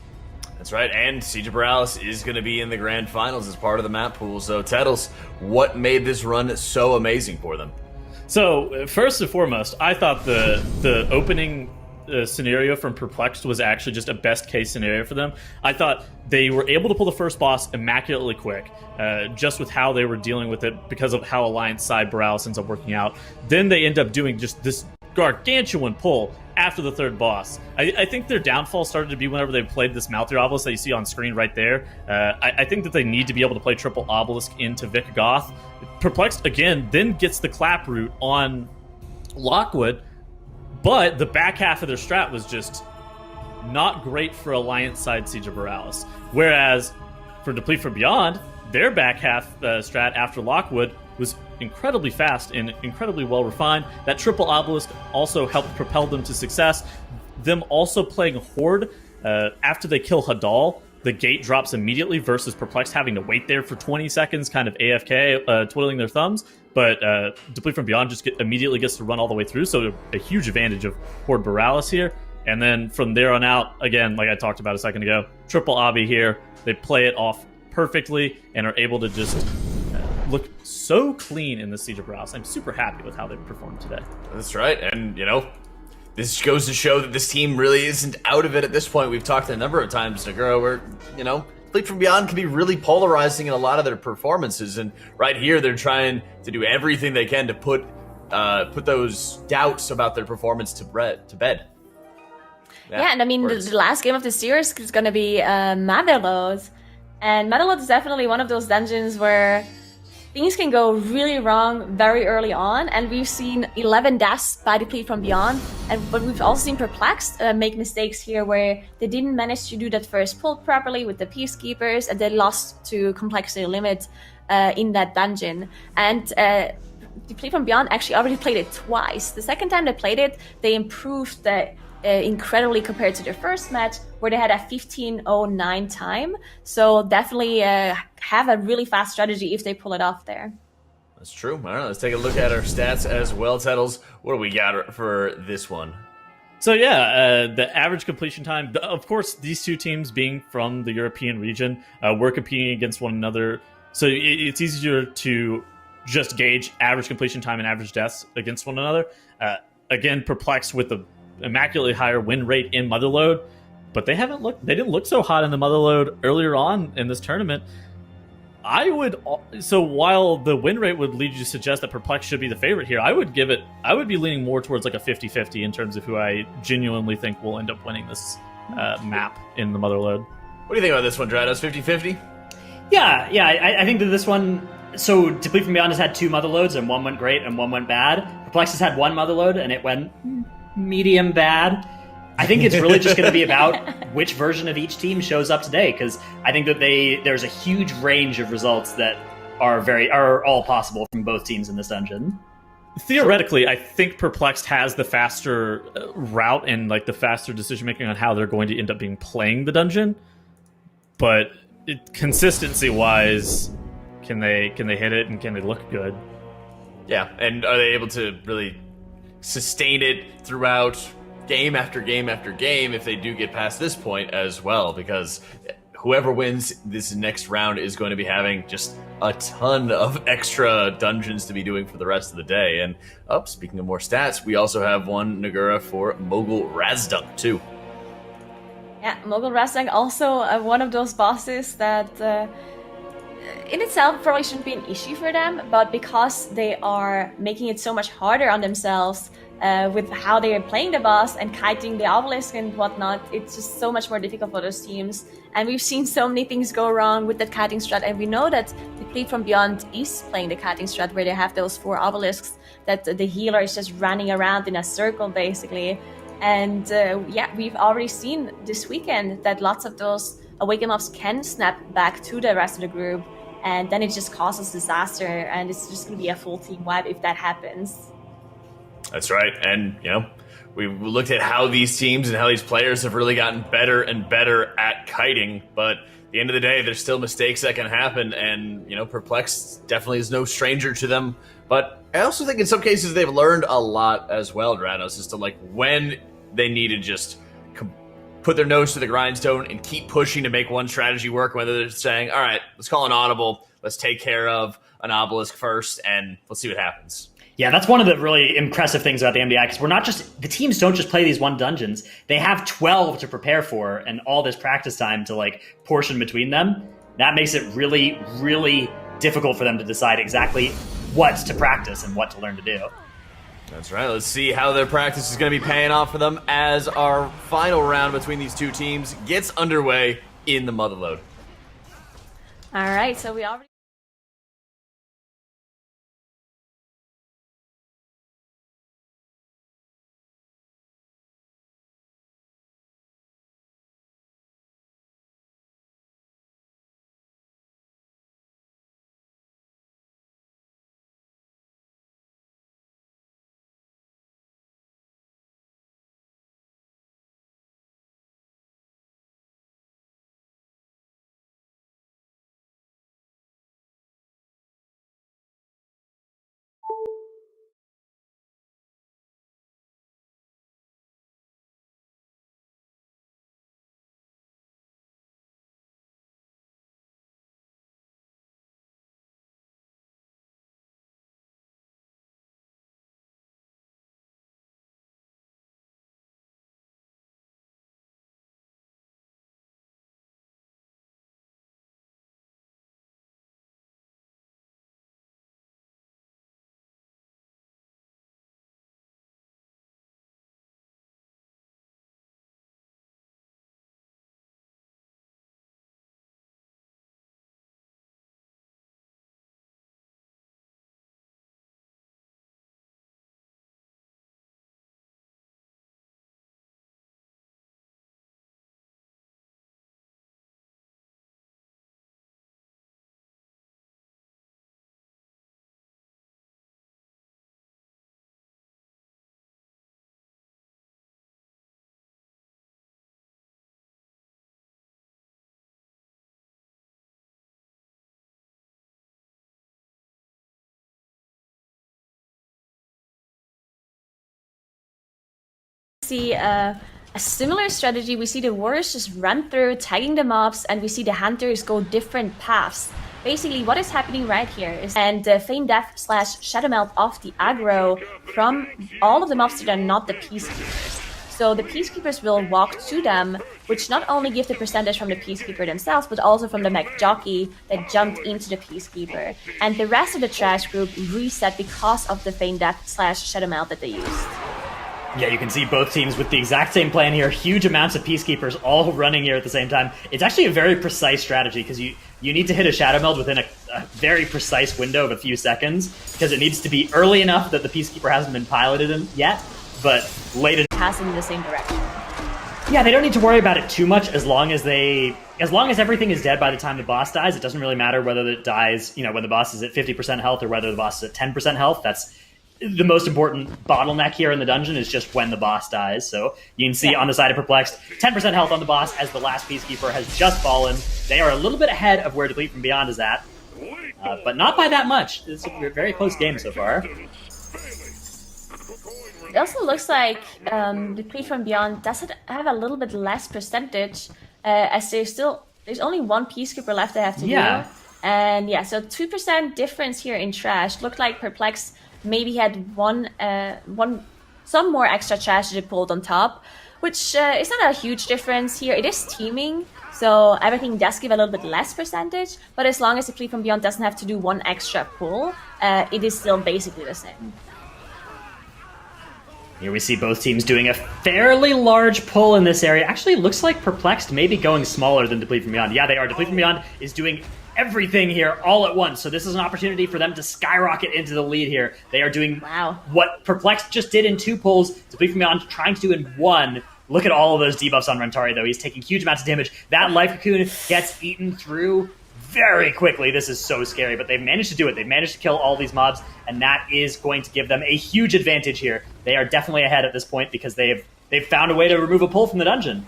That's right, and Siege of Borealis is going to be in the grand finals as part of the map pool. So, Tettles, what made this run so amazing for them? So, first and foremost, I thought the opening scenario from Perplexed was actually just a best case scenario for them. I thought they were able to pull the first boss immaculately quick, just with how they were dealing with it because of how Alliance side Borealis ends up working out. Then they end up doing just this gargantuan pull after the third boss. I think their downfall started to be whenever they played this Malthier Obelisk that you see on screen right there. I think that they need to be able to play triple Obelisk into Vic Goth. Perplexed, again, then gets the clap route on Lockwood, but the back half of their strat was just not great for Alliance side Siege of Borealis. Whereas for Deplete from Beyond, their back half strat after Lockwood was incredibly fast and incredibly well refined. That triple obelisk also helped propel them to success. Them also playing Horde after they kill Hadal, the gate drops immediately versus Perplexed having to wait there for 20 seconds, kind of AFK, twiddling their thumbs. But Deplete from Beyond just immediately gets to run all the way through, so a huge advantage of Horde Borealis here. And then from there on out, again, like I talked about a second ago, triple obby here. They play it off perfectly and are able to just look so clean in the Siege of Borealis. I'm super happy with how they performed today. That's right, and this goes to show that this team really isn't out of it at this point. We've talked a number of times, Nagura, where, Deplete from Beyond can be really polarizing in a lot of their performances, and right here they're trying to do everything they can to put those doubts about their performance to bed. Yeah, and I mean, the last game of the series is going to be Motherlode, and Motherlode is definitely one of those dungeons where things can go really wrong very early on, and we've seen 11 deaths by Deplete from Beyond, but we've also seen Perplexed make mistakes here where they didn't manage to do that first pull properly with the Peacekeepers, and they lost to complexity limit in that dungeon. And Deplete from Beyond actually already played it twice. The second time they played it, they improved incredibly compared to their first match, where they had a 15:09 time. So definitely have a really fast strategy if they pull it off there. That's true. All right, let's take a look at our stats as well, Tettles. What do we got for this one? So yeah, the average completion time, of course, these two teams being from the European region, were competing against one another. So it's easier to just gauge average completion time and average deaths against one another. Again, Perplexed with the immaculately higher win rate in Motherlode, but they didn't look so hot in the Motherlode earlier on in this tournament. So while the win rate would lead you to suggest that Perplexed should be the favorite here, I would be leaning more towards like a 50-50 in terms of who I genuinely think will end up winning this map in the Motherlode. What do you think about this one, Drados? 50-50? Yeah, I think that this one, so Deplete from Beyond has had two Motherlodes, and one went great and one went bad. Perplexed has had one Motherlode, and it went medium bad. I think it's really just going to be about which version of each team shows up today, because I think that there's a huge range of results that are all possible from both teams in this dungeon. Theoretically, I think Perplexed has the faster route and like the faster decision making on how they're going to end up playing the dungeon, but consistency wise, can they hit it and can they look good? Yeah, and are they able to really sustain it throughout game after game after game if they do get past this point as well? Because whoever wins this next round is going to be having just a ton of extra dungeons to be doing for the rest of the day. And speaking of more stats, we also have one Nagura for Mogul Razdunk too. Yeah, Mogul Razdunk also one of those bosses that in itself probably shouldn't be an issue for them, but because they are making it so much harder on themselves with how they are playing the boss and kiting the obelisk and whatnot, it's just so much more difficult for those teams. And we've seen so many things go wrong with that kiting strat, and we know that the Fleet from Beyond is playing the kiting strat where they have those 4 obelisks that the healer is just running around in a circle basically. And we've already seen this weekend that lots of those awaken mobs can snap back to the rest of the group, and then it just causes disaster, and it's just going to be a full team wipe if that happens. That's right. And, we looked at how these teams and how these players have really gotten better and better at kiting, but at the end of the day, there's still mistakes that can happen, and, Perplex definitely is no stranger to them. But I also think in some cases they've learned a lot as well, Dranos, as to, when they need to just put their nose to the grindstone and keep pushing to make one strategy work, whether they're saying, all right, let's call an audible, let's take care of an obelisk first, and let's see what happens. Yeah, that's one of the really impressive things about the MDI, because the teams don't just play these 1 dungeons. They have 12 to prepare for and all this practice time to portion between them. That makes it really, really difficult for them to decide exactly what to practice and what to learn to do. That's right. Let's see how their practice is going to be paying off for them as our final round between these two teams gets underway in the Motherlode. All right, so we already... see a similar strategy. We see the warriors just run through, tagging the mobs, and we see the hunters go different paths. Basically, what is happening right here is Feign Death / Shadow Melt off the aggro from all of the mobs that are not the Peacekeepers. So the Peacekeepers will walk to them, which not only give the percentage from the Peacekeeper themselves, but also from the mech jockey that jumped into the Peacekeeper. And the rest of the trash group reset because of the Feign Death / Shadow Melt that they used. Yeah, you can see both teams with the exact same plan here. Huge amounts of Peacekeepers all running here at the same time. It's actually a very precise strategy because you need to hit a Shadow Meld within a very precise window of a few seconds because it needs to be early enough that the Peacekeeper hasn't been piloted in yet, but late enough. Passing in the same direction. Yeah, they don't need to worry about it too much as long as everything is dead by the time the boss dies. It doesn't really matter whether it dies, when the boss is at 50% health or whether the boss is at 10% health. That's the most important bottleneck here in the dungeon is just when the boss dies. So you can see on the side of Perplexed, 10% health on the boss as the last Peacekeeper has just fallen. They are a little bit ahead of where the Fleet from Beyond is at, but not by that much. It's a very close game so far. It also looks like the Fleet from Beyond does have a little bit less percentage, as they're still there's only one Peacekeeper left they have to Yeah. do. And yeah, so 2% difference here in trash. Looked like Perplex maybe had some more extra trash that it pulled on top, which is not a huge difference here. It is teaming, so everything does give a little bit less percentage, but as long as the Fleet from Beyond doesn't have to do one extra pull, it is still basically the same. Here we see both teams doing a fairly large pull in this area. Actually, it looks like Perplexed may be going smaller than Deplete from Beyond. Yeah, they are. Deplete from Beyond is doing everything here all at once. So this is an opportunity for them to skyrocket into the lead here. They are doing what Perplexed just did in 2 pulls. Deplete from Beyond trying to do in 1. Look at all of those debuffs on Rentari, though. He's taking huge amounts of damage. That Life Cocoon gets eaten through very quickly. This is so scary, but they've managed to do it. They've managed to kill all these mobs, and that is going to give them a huge advantage here. They are definitely ahead at this point because they've found a way to remove a pull from the dungeon.